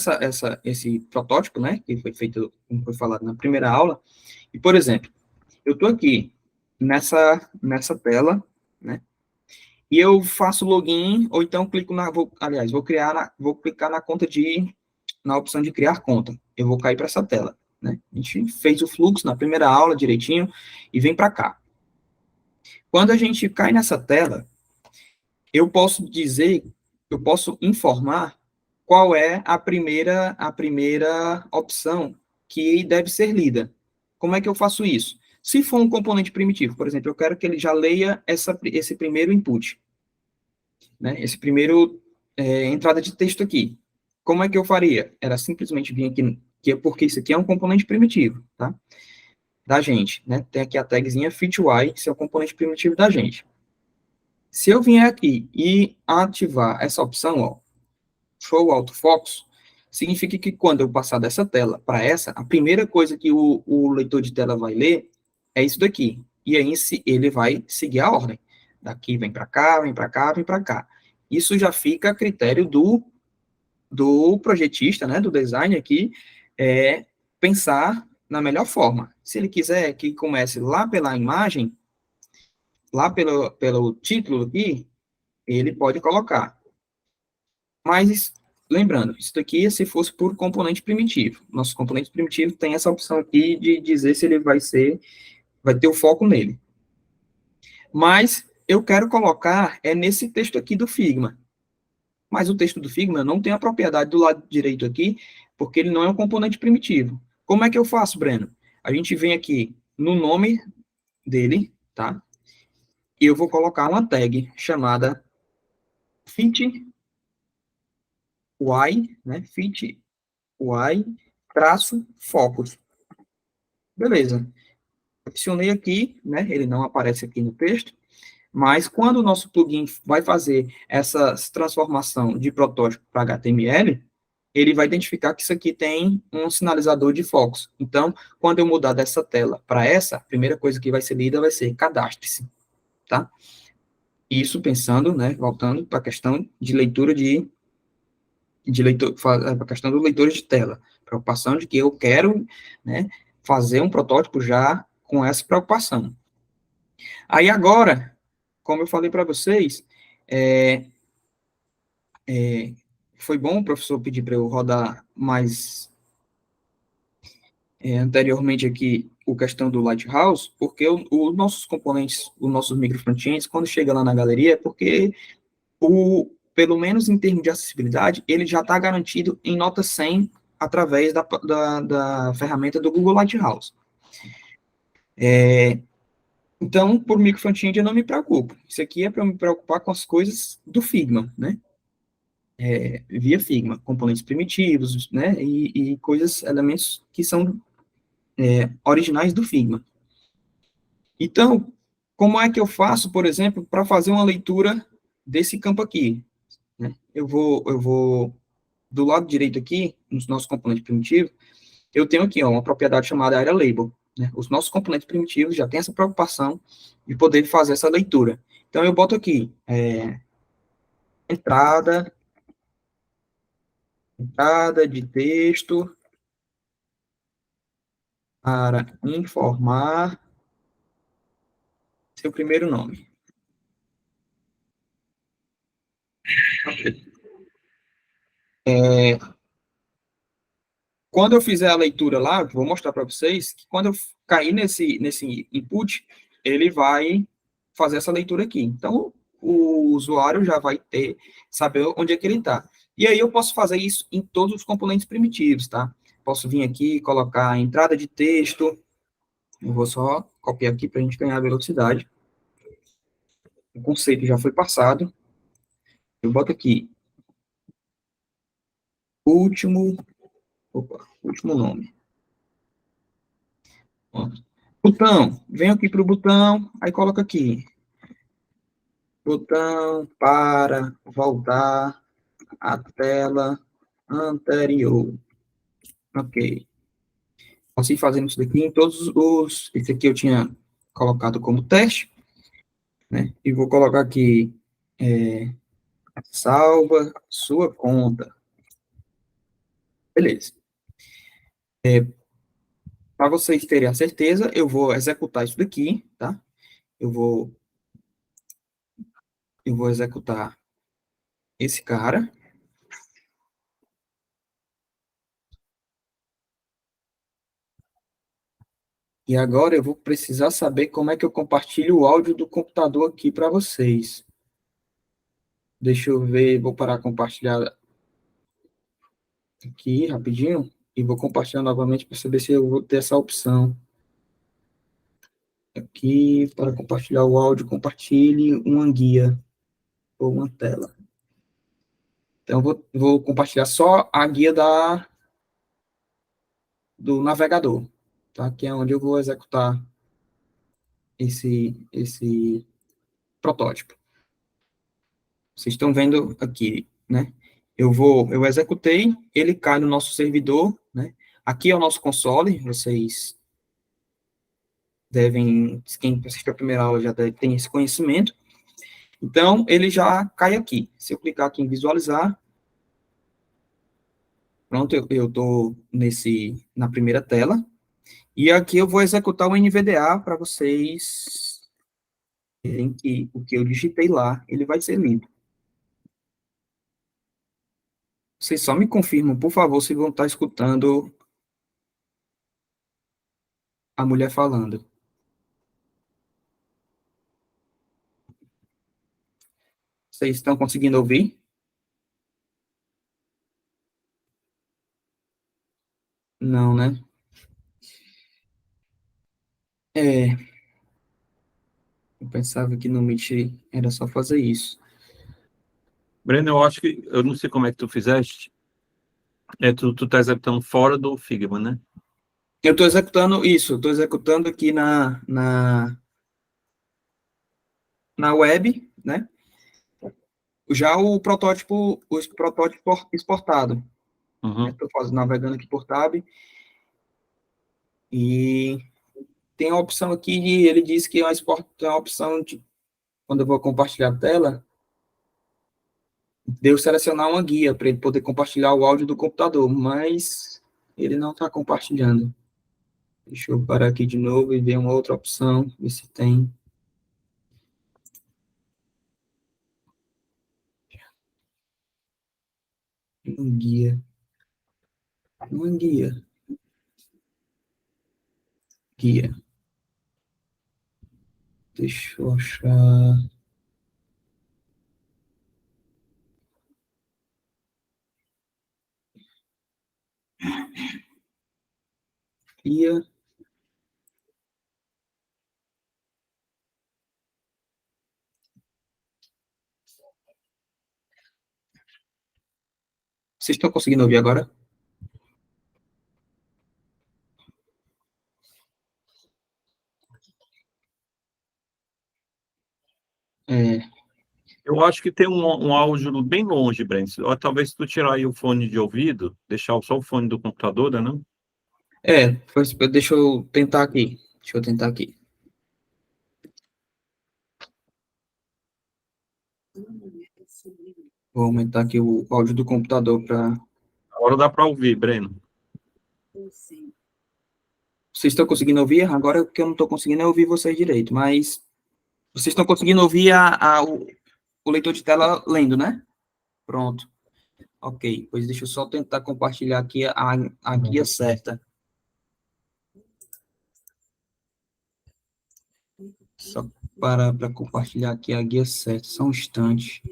esse protótipo, né, que foi feito, como foi falado na primeira aula, e, por exemplo, eu estou aqui nessa tela, né, e eu faço login, ou então clico vou clicar na opção de criar conta. Eu vou cair para essa tela, né, a gente fez o fluxo na primeira aula direitinho, e vem para cá. Quando a gente cai nessa tela, eu posso informar qual é a primeira opção que deve ser lida. Como é que eu faço isso? Se for um componente primitivo, por exemplo, eu quero que ele já leia esse primeiro input, né? Esse primeiro entrada de texto aqui. Como é que eu faria? Era simplesmente vir aqui, porque isso aqui é um componente primitivo, tá? Da gente, né? Tem aqui a tagzinha FitY, que é o componente primitivo da gente. Se eu vier aqui e ativar essa opção, ó, Show Auto Focus, significa que quando eu passar dessa tela para essa, a primeira coisa que o leitor de tela vai ler é isso daqui. E aí ele vai seguir a ordem. Daqui vem para cá, vem para cá, vem para cá. Isso já fica a critério do projetista, né, do design aqui, pensar na melhor forma. Se ele quiser que comece lá pela imagem, lá pelo título aqui, ele pode colocar. Mas, lembrando, isso daqui é se fosse por componente primitivo. Nosso componente primitivo tem essa opção aqui de dizer se ele vai ter o foco nele. Mas eu quero colocar nesse texto aqui do Figma. Mas o texto do Figma não tem a propriedade do lado direito aqui, porque ele não é um componente primitivo. Como é que eu faço, Breno? A gente vem aqui no nome dele, tá? E eu vou colocar uma tag chamada fit y, né? Fit y traço focus. Beleza. Adicionei aqui, né? Ele não aparece aqui no texto, mas quando o nosso plugin vai fazer essa transformação de protótipo para HTML, ele vai identificar que isso aqui tem um sinalizador de focus. Então, quando eu mudar dessa tela para essa, a primeira coisa que vai ser lida vai ser cadastre-se, tá? Isso pensando, né, voltando para a questão de leitura para a questão do leitor de tela, preocupação de que eu quero, né, fazer um protótipo já com essa preocupação. Aí agora, como eu falei para vocês, foi bom o professor pedir para eu rodar mais anteriormente aqui a questão do Lighthouse, porque os nossos componentes, os nossos microfrontends, quando chega lá na galeria, é porque pelo menos em termos de acessibilidade, ele já está garantido em nota 100 através da ferramenta do Google Lighthouse. Então, por micro front-end eu não me preocupo. Isso aqui é para me preocupar com as coisas do Figma, né? Via Figma, componentes primitivos, né? E coisas, elementos que são originais do Figma. Então, como é que eu faço, por exemplo, para fazer uma leitura desse campo aqui? Né? Eu vou do lado direito aqui, nos nossos componentes primitivos, eu tenho aqui ó, uma propriedade chamada Area Label. Né? Os nossos componentes primitivos já têm essa preocupação de poder fazer essa leitura. Então, eu boto aqui, entrada de texto para informar seu primeiro nome. Quando eu fizer a leitura lá, vou mostrar para vocês que quando eu cair nesse input, ele vai fazer essa leitura aqui. Então, o usuário já vai saber onde é que ele está. E aí eu posso fazer isso em todos os componentes primitivos, tá? Posso vir aqui e colocar a entrada de texto. Eu vou só copiar aqui para a gente ganhar velocidade. O conceito já foi passado. Eu boto aqui último nome. Pronto. Botão, venho aqui para o botão, aí coloca aqui, botão para voltar à tela anterior. Ok. Posso ir fazendo isso daqui em todos os... Esse aqui eu tinha colocado como teste, né? E vou colocar aqui, salva sua conta. Beleza. Para vocês terem a certeza, eu vou executar isso daqui, tá? Eu vou executar esse cara. E agora eu vou precisar saber como é que eu compartilho o áudio do computador aqui para vocês. Deixa eu ver, vou parar de compartilhar aqui rapidinho e vou compartilhar novamente para saber se eu vou ter essa opção. Aqui, para compartilhar o áudio, compartilhe uma guia ou uma tela. Então, vou compartilhar só a guia do navegador, tá? Que é onde eu vou executar esse protótipo. Vocês estão vendo aqui, né? Eu executei, ele cai no nosso servidor, né? Aqui é o nosso console, vocês devem, quem assistiu a primeira aula já deve ter esse conhecimento. Então, ele já cai aqui. Se eu clicar aqui em visualizar, pronto, eu estou na primeira tela. E aqui eu vou executar o NVDA para vocês verem que o que eu digitei lá, ele vai ser lido. Vocês só me confirmam, por favor, se vão estar escutando a mulher falando. Vocês estão conseguindo ouvir? Não, né? Eu pensava que no Meet era só fazer isso. Breno, eu acho que, eu não sei como é que tu fizeste, tu tá executando fora do Figma, né? Eu estou executando isso, estou executando aqui na web, né? Já o protótipo exportado. Uhum. Estou navegando aqui por tab e tem a opção aqui ele diz que tem uma opção de, quando eu vou compartilhar a tela, de eu selecionar uma guia para ele poder compartilhar o áudio do computador, mas ele não está compartilhando. Deixa eu parar aqui de novo e ver uma outra opção, ver se tem. Um guia. Uma guia. Guia. Deixa eu achar. Ia. Vocês estão conseguindo ouvir agora? É, Eu acho que tem um áudio bem longe, Brent. Ou talvez se tu tirar aí o fone de ouvido, deixar só o fone do computador, né, não? deixa eu tentar aqui. Deixa eu tentar aqui. Vou aumentar aqui o áudio do computador para. Agora dá para ouvir, Breno. Vocês estão conseguindo ouvir? Agora o que eu não estou conseguindo é ouvir vocês direito, mas vocês estão conseguindo ouvir o leitor de tela lendo, né? Pronto. Ok, pois deixa eu só tentar compartilhar aqui a guia certa. Só para compartilhar aqui a guia certa, só um instante.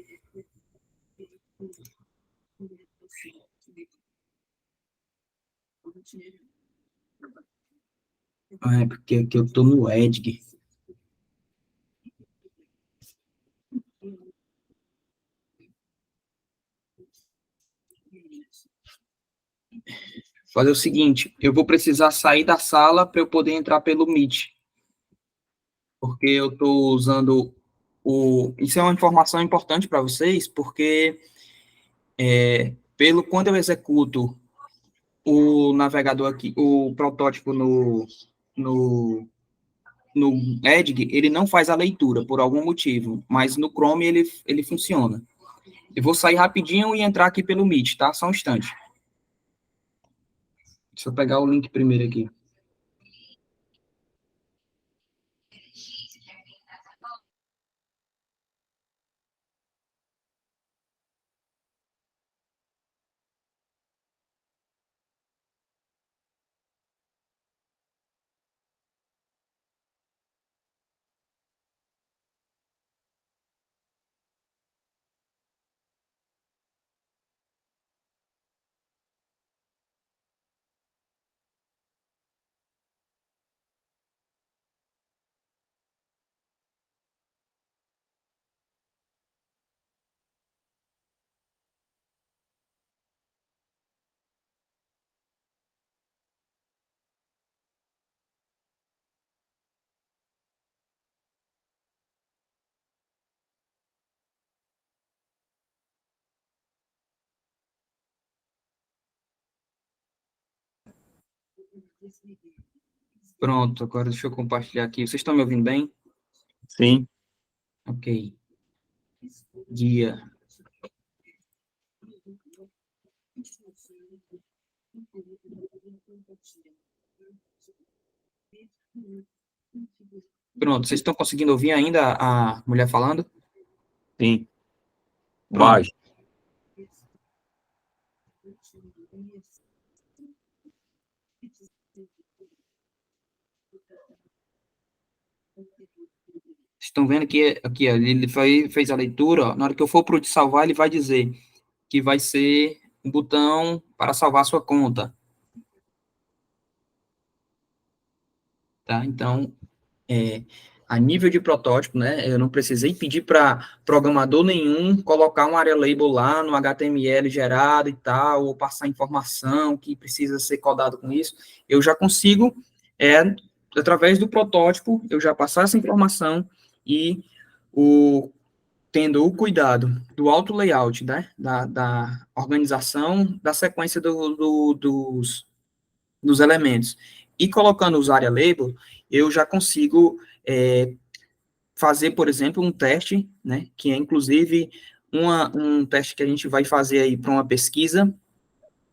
É porque aqui eu estou no Edge. Fazer o seguinte, eu vou precisar sair da sala para eu poder entrar pelo Meet, porque eu estou usando Isso é uma informação importante para vocês, porque quando eu executo o navegador aqui, o protótipo no, no Edge, ele não faz a leitura por algum motivo, mas no Chrome ele funciona. Eu vou sair rapidinho e entrar aqui pelo Meet, tá? Só um instante. Deixa eu pegar o link primeiro aqui. Pronto, agora deixa eu compartilhar aqui. Vocês estão me ouvindo bem? Sim. Ok. Guia. Pronto, vocês estão conseguindo ouvir ainda a mulher falando? Sim. Pronto. Baixo. Estão vendo que aqui, ó, fez a leitura, ó, na hora que eu for para o de salvar, ele vai dizer que vai ser um botão para salvar sua conta. Tá? Então, a nível de protótipo, né, eu não precisei pedir para programador nenhum colocar um area label lá no HTML gerado e tal, ou passar informação que precisa ser codado com isso. Eu já consigo, através do protótipo, eu já passar essa informação e tendo o cuidado do auto layout, né, da organização da sequência dos elementos e colocando os area label, eu já consigo fazer, por exemplo, um teste, né, que é inclusive um teste que a gente vai fazer aí para uma pesquisa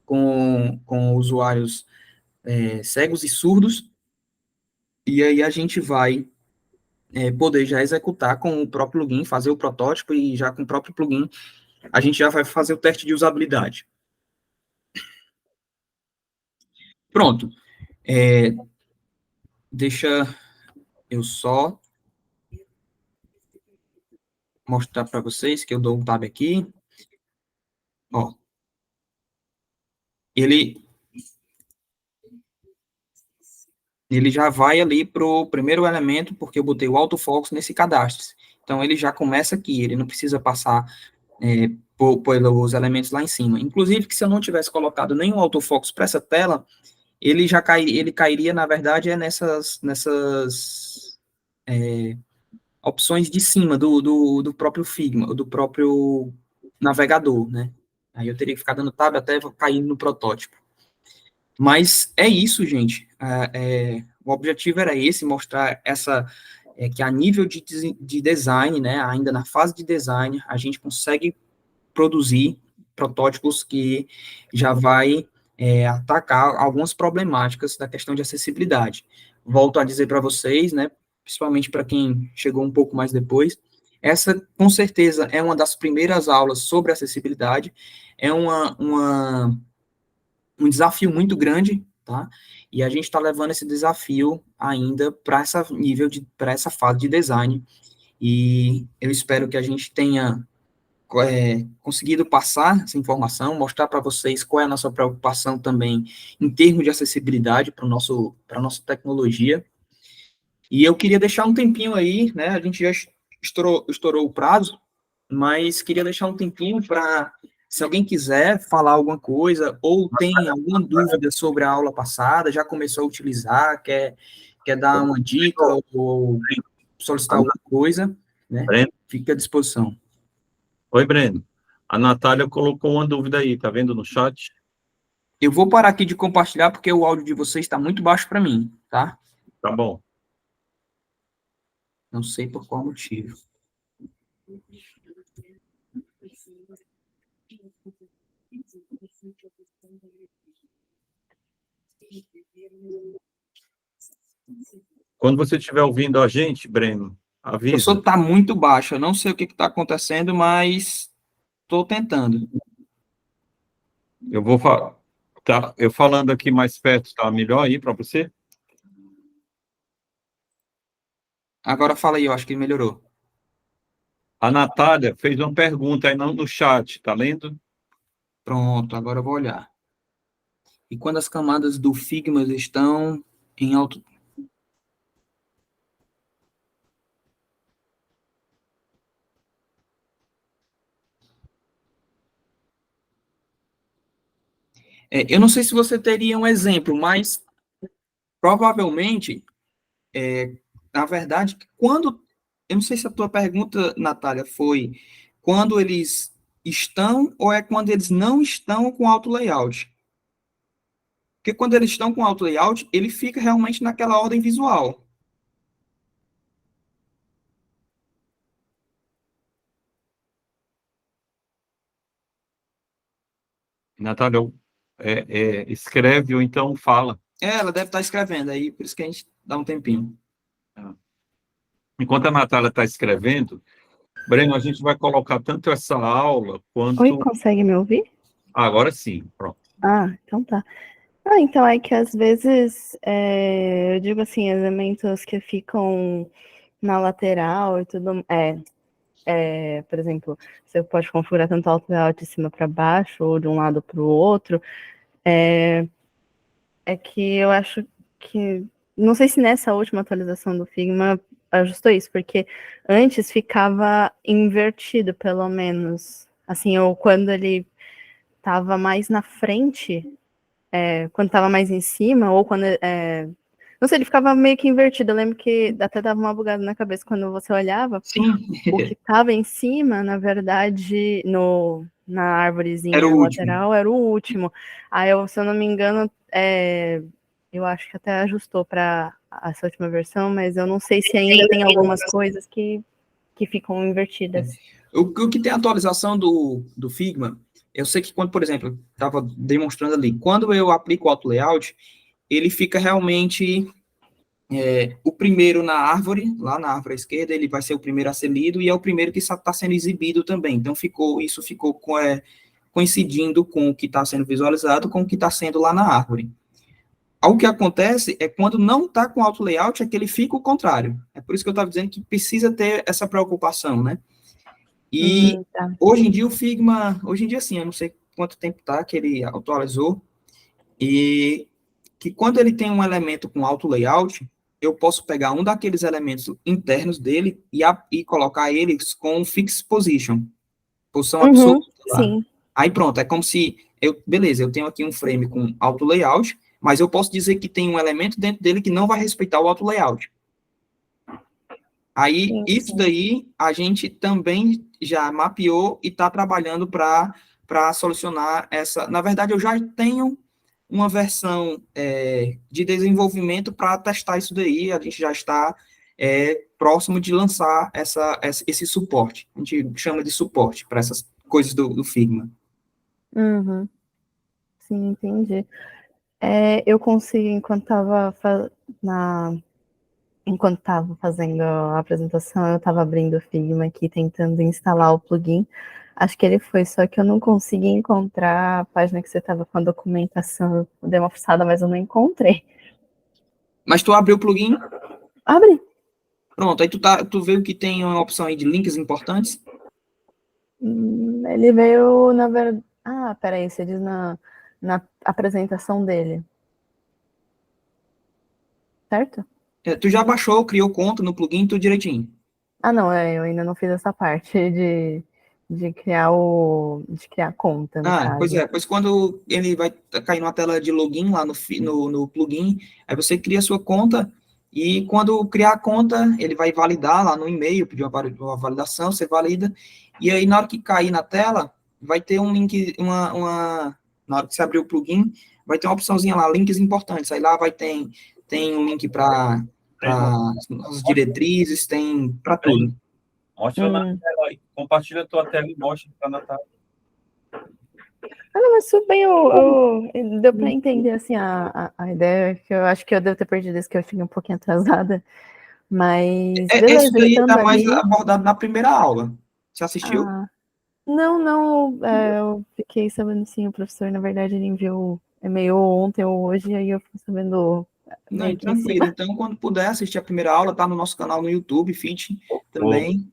com usuários cegos e surdos, e aí a gente vai poder já executar com o próprio plugin, fazer o protótipo e já com o próprio plugin a gente já vai fazer o teste de usabilidade. Pronto. Deixa eu só mostrar para vocês que eu dou um tab aqui. Ó, ele ele já vai ali para o primeiro elemento, porque eu botei o autofocus nesse cadastro. Então, ele já começa aqui, ele não precisa passar pelos elementos lá em cima. Inclusive, que se eu não tivesse colocado nenhum autofocus para essa tela, ele cairia, na verdade, nessas opções de cima do próprio Figma, do próprio navegador, né? Aí eu teria que ficar dando tab até cair no protótipo. Mas é isso, gente. O objetivo era esse, mostrar que a nível de design, né, ainda na fase de design, a gente consegue produzir protótipos que já vai atacar algumas problemáticas da questão de acessibilidade. Volto a dizer para vocês, né, principalmente para quem chegou um pouco mais depois, essa, com certeza, é uma das primeiras aulas sobre acessibilidade, é um desafio muito grande, tá? E a gente está levando esse desafio ainda para para essa fase de design. E eu espero que a gente tenha conseguido passar essa informação, mostrar para vocês qual é a nossa preocupação também em termos de acessibilidade para a nossa tecnologia. E eu queria deixar um tempinho aí, né? A gente já estourou o prazo, mas queria deixar um tempinho para, se alguém quiser falar alguma coisa, ou tem alguma dúvida sobre a aula passada, já começou a utilizar, quer dar uma dica ou solicitar alguma coisa, né? Breno? Fique à disposição. Oi, Breno. A Natália colocou uma dúvida aí, tá vendo no chat? Eu vou parar aqui de compartilhar, porque o áudio de vocês está muito baixo para mim, tá? Tá bom. Não sei por qual motivo. Quando você estiver ouvindo a gente, Breno, O avisa. professor está muito baixo, eu não sei o que está acontecendo, mas estou tentando. Eu vou falar. Tá, eu falando aqui mais perto, tá melhor aí para você? Agora fala aí, eu acho que melhorou. A Natália fez uma pergunta aí no chat, tá lendo? Pronto, agora eu vou olhar. E quando as camadas do Figma estão em alto... eu não sei se você teria um exemplo, mas provavelmente, na verdade, quando... Eu não sei se a tua pergunta, Natália, foi quando eles estão ou é quando eles não estão com auto layout. Porque quando eles estão com auto layout, ele fica realmente naquela ordem visual. Natália, escreve ou então fala. Ela deve estar escrevendo aí, por isso que a gente dá um tempinho. Enquanto a Natália está escrevendo, Breno, a gente vai colocar tanto essa aula quanto... Oi, consegue me ouvir? Agora sim, pronto. Então tá. Então é que às vezes, eu digo assim, elementos que ficam na lateral e tudo, por exemplo, você pode configurar tanto alto layout de cima para baixo ou de um lado para o outro, é que eu acho que, não sei se nessa última atualização do Figma ajustou isso, porque antes ficava invertido, pelo menos, assim, ou quando ele estava mais na frente, quando estava mais em cima, ou quando... não sei, ele ficava meio que invertido. Eu lembro que até dava uma bugada na cabeça quando você olhava. Sim. O que estava em cima, na verdade, na árvorezinha lateral, era o último. Aí, se eu não me engano, eu acho que até ajustou para essa última versão, mas eu não sei se ainda tem algumas coisas que ficam invertidas. O que tem atualização do Figma, eu sei que quando, por exemplo, estava demonstrando ali, quando eu aplico o auto layout, ele fica realmente o primeiro na árvore, lá na árvore à esquerda, ele vai ser o primeiro a ser lido e é o primeiro que está sendo exibido também. Então, isso ficou coincidindo com o que está sendo visualizado com o que está sendo lá na árvore. O que acontece é quando não está com auto layout, é que ele fica o contrário. É por isso que eu estava dizendo que precisa ter essa preocupação, né? E hoje em dia o Figma, sim, eu não sei quanto tempo tá que ele atualizou, e que quando ele tem um elemento com auto layout, eu posso pegar um daqueles elementos internos dele e colocar eles com fixed position, posição absoluta lá. Sim. Aí pronto, é como se, beleza, eu tenho aqui um frame com auto layout, mas eu posso dizer que tem um elemento dentro dele que não vai respeitar o auto layout. Aí, Sim, isso sim. daí, a gente também já mapeou e está trabalhando para solucionar essa. Na verdade, eu já tenho uma versão de desenvolvimento para testar isso daí, a gente já está próximo de lançar esse suporte. A gente chama de suporte para essas coisas do Figma. Uhum. Sim, entendi. Eu consegui, enquanto estava fazendo a apresentação, eu estava abrindo o Figma aqui, tentando instalar o plugin. Acho que ele foi, só que eu não consegui encontrar a página que você estava com a documentação. Eu dei uma fuçada, mas eu não encontrei. Mas tu abriu o plugin, Abre. pronto, aí tu viu que tem uma opção aí de links importantes? Ele veio, na verdade... Ah, peraí, você diz na apresentação dele. Certo? Tu já baixou, criou conta no plugin, tudo direitinho. Ah, não, eu ainda não fiz essa parte de criar conta, no Pois caso. pois quando ele vai cair numa tela de login lá no plugin, aí você cria a sua conta, e quando criar a conta, ele vai validar lá no e-mail, pedir uma validação, você valida, e aí na hora que cair na tela, vai ter um link, na hora que você abrir o plugin, vai ter uma opçãozinha lá, links importantes, aí lá tem um link para as diretrizes, tem para tudo. Mostra na tela aí. Compartilha a tua tela e mostra para a Natália. Ah, não, mas tudo bem, deu para entender, assim, a ideia, que eu acho que eu devo ter perdido isso, que eu cheguei um pouquinho atrasada, mas Isso beleza, daí estando está mais ali... abordado na primeira aula. Você assistiu? Ah, não, eu fiquei sabendo, sim, o professor, na verdade, ele enviou e-mail ontem ou hoje, aí eu fiquei sabendo meio Não, que em tranquilo. cima. Então, quando puder assistir a primeira aula, tá no nosso canal no YouTube, Fit, também.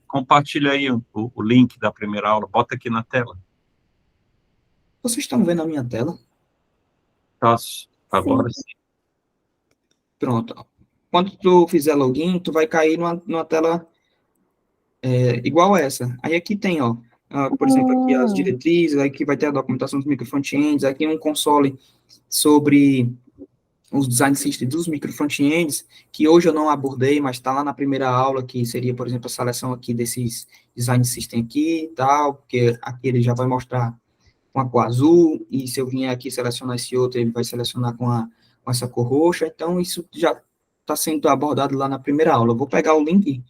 Compartilha aí o link da primeira aula. Bota aqui na tela. Vocês estão vendo a minha tela? Faço. Agora sim. Pronto. Quando tu fizer login, tu vai cair numa tela igual essa. Aí aqui tem, ó, por exemplo, aqui as diretrizes, aqui vai ter a documentação dos microfrontends, aqui um console sobre os design systems dos microfrontends, que hoje eu não abordei, mas está lá na primeira aula, que seria, por exemplo, a seleção aqui desses design system aqui e tal, porque aqui ele já vai mostrar com a cor azul, e se eu vier aqui selecionar esse outro, ele vai selecionar com essa cor roxa, então isso já está sendo abordado lá na primeira aula. Eu vou pegar o link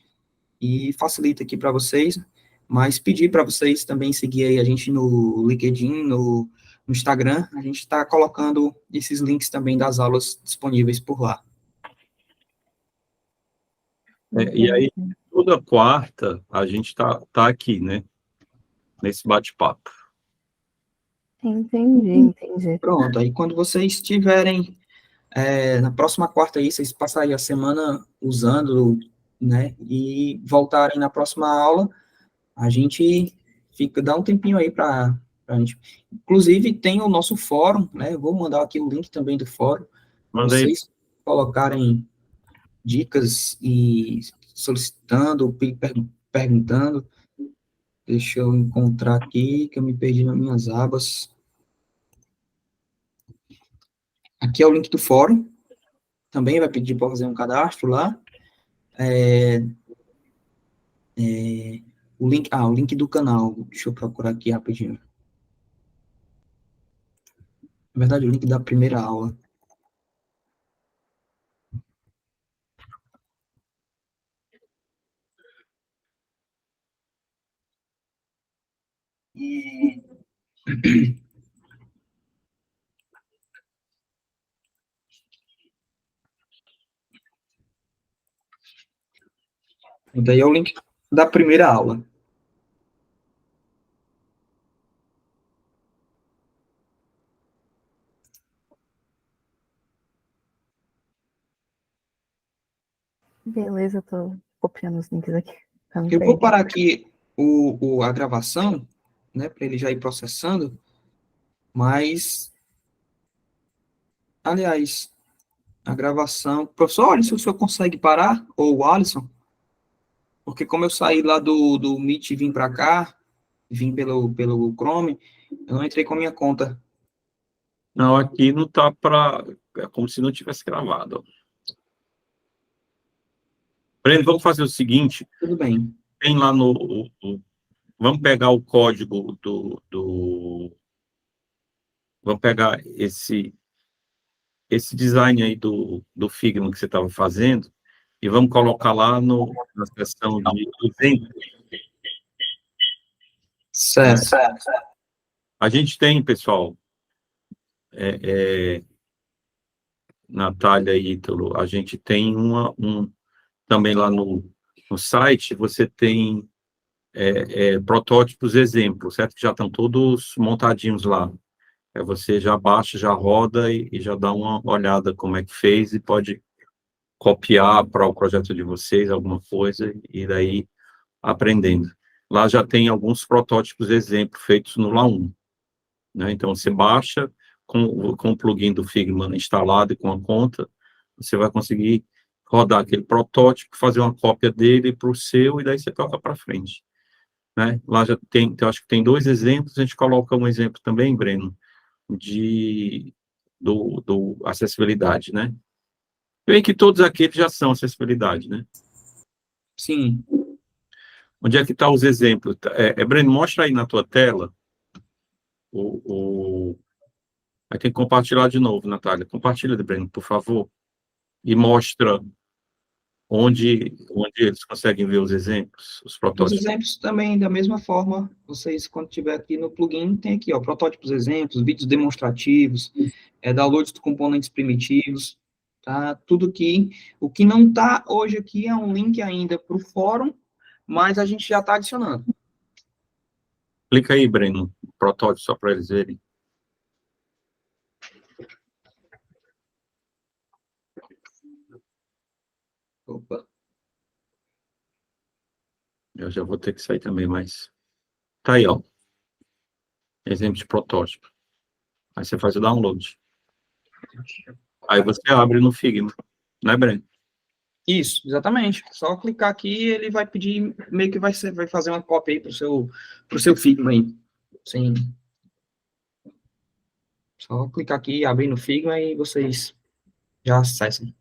e facilita aqui para vocês, mas pedir para vocês também seguir aí a gente no LinkedIn, no Instagram, a gente está colocando esses links também das aulas disponíveis por lá. E aí, toda quarta, a gente tá aqui, né? Nesse bate-papo. Entendi. Pronto, aí quando vocês tiverem, na próxima quarta aí, vocês passarem a semana usando, né, e voltarem na próxima aula, a gente dá um tempinho aí para a gente. Inclusive, tem o nosso fórum, né? Eu vou mandar aqui o link também do fórum, para Manda aí. vocês colocarem dicas e solicitando, perguntando. Deixa eu encontrar aqui, que eu me perdi nas minhas abas. Aqui é o link do fórum. Também vai pedir para fazer um cadastro lá. O link do canal. Deixa eu procurar aqui rapidinho. Na verdade, o link da primeira aula. E daí é o link da primeira aula. Beleza, eu tô copiando os links aqui. Eu vou parar aqui a gravação, né, para ele já ir processando, mas Aliás, a gravação... Professor, olha se o senhor consegue parar, ou o Alisson, porque como eu saí lá do Meet e vim para cá, vim pelo Chrome, eu não entrei com a minha conta. Não, aqui não tá para... É como se não tivesse gravado. Breno, vamos fazer o seguinte, Tudo bem. tem lá vamos pegar o código vamos pegar esse design aí do Figma que você estava fazendo e vamos colocar lá na seção de exemplo. Certo. A gente tem, pessoal, Natália e Ítalo, a gente tem também lá no site, você tem protótipos exemplos, certo? Que já estão todos montadinhos lá. Você já baixa, já roda e já dá uma olhada como é que fez e pode copiar para o projeto de vocês alguma coisa e daí aprendendo. Lá já tem alguns protótipos exemplo feitos no LA1, né? Então, você baixa com o plugin do Figma instalado e com a conta, você vai conseguir rodar aquele protótipo, fazer uma cópia dele para o seu e daí você toca para frente, né? Lá já tem, eu acho que tem 2 exemplos, a gente coloca um exemplo também, Breno, do acessibilidade, né? Bem que todos aqueles já são acessibilidade, né? Sim. Onde é que estão os exemplos? Breno, mostra aí na tua tela. Aí tem que compartilhar de novo, Natália. Compartilha, Breno, por favor. E mostra onde eles conseguem ver os exemplos, os Os protótipos. exemplos também, da mesma forma, vocês, quando tiver aqui no plugin, tem aqui, ó, protótipos exemplos, vídeos demonstrativos, downloads de componentes primitivos, tá? Tudo que, o que não está hoje aqui é um link ainda para o fórum, mas a gente já está adicionando. Clica aí, Breno, protótipo, só para eles verem. Opa. Eu já vou ter que sair também, mas... Tá aí, ó. Exemplo de protótipo. Aí você faz o download. Aí você abre no Figma, né, Breno? Isso, exatamente. Só clicar aqui, ele vai pedir, meio que vai fazer uma cópia aí pro seu Figma aí. Sim. Só clicar aqui, abrir no Figma e vocês já acessam.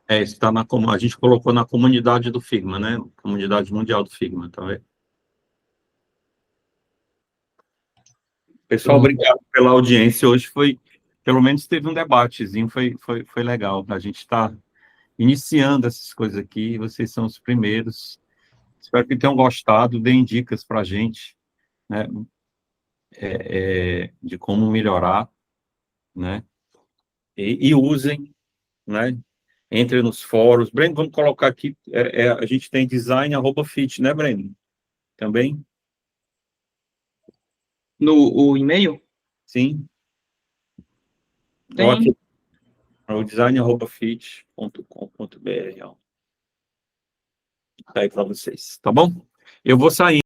Está a gente colocou na comunidade do Figma, né? Comunidade mundial do Figma, tá vendo? Pessoal, obrigado pela audiência. Hoje pelo menos teve um debatezinho, foi legal. A gente está iniciando essas coisas aqui, vocês são os primeiros. Espero que tenham gostado, deem dicas para a gente, né? De como melhorar, né? E usem, né? Entrem nos fóruns. Breno, vamos colocar aqui, a gente tem design@fit, né, Breno? Também? No e-mail? Sim. Tem. Aqui, o design@fit.com.br. Tá aí para vocês, tá bom? Eu vou sair.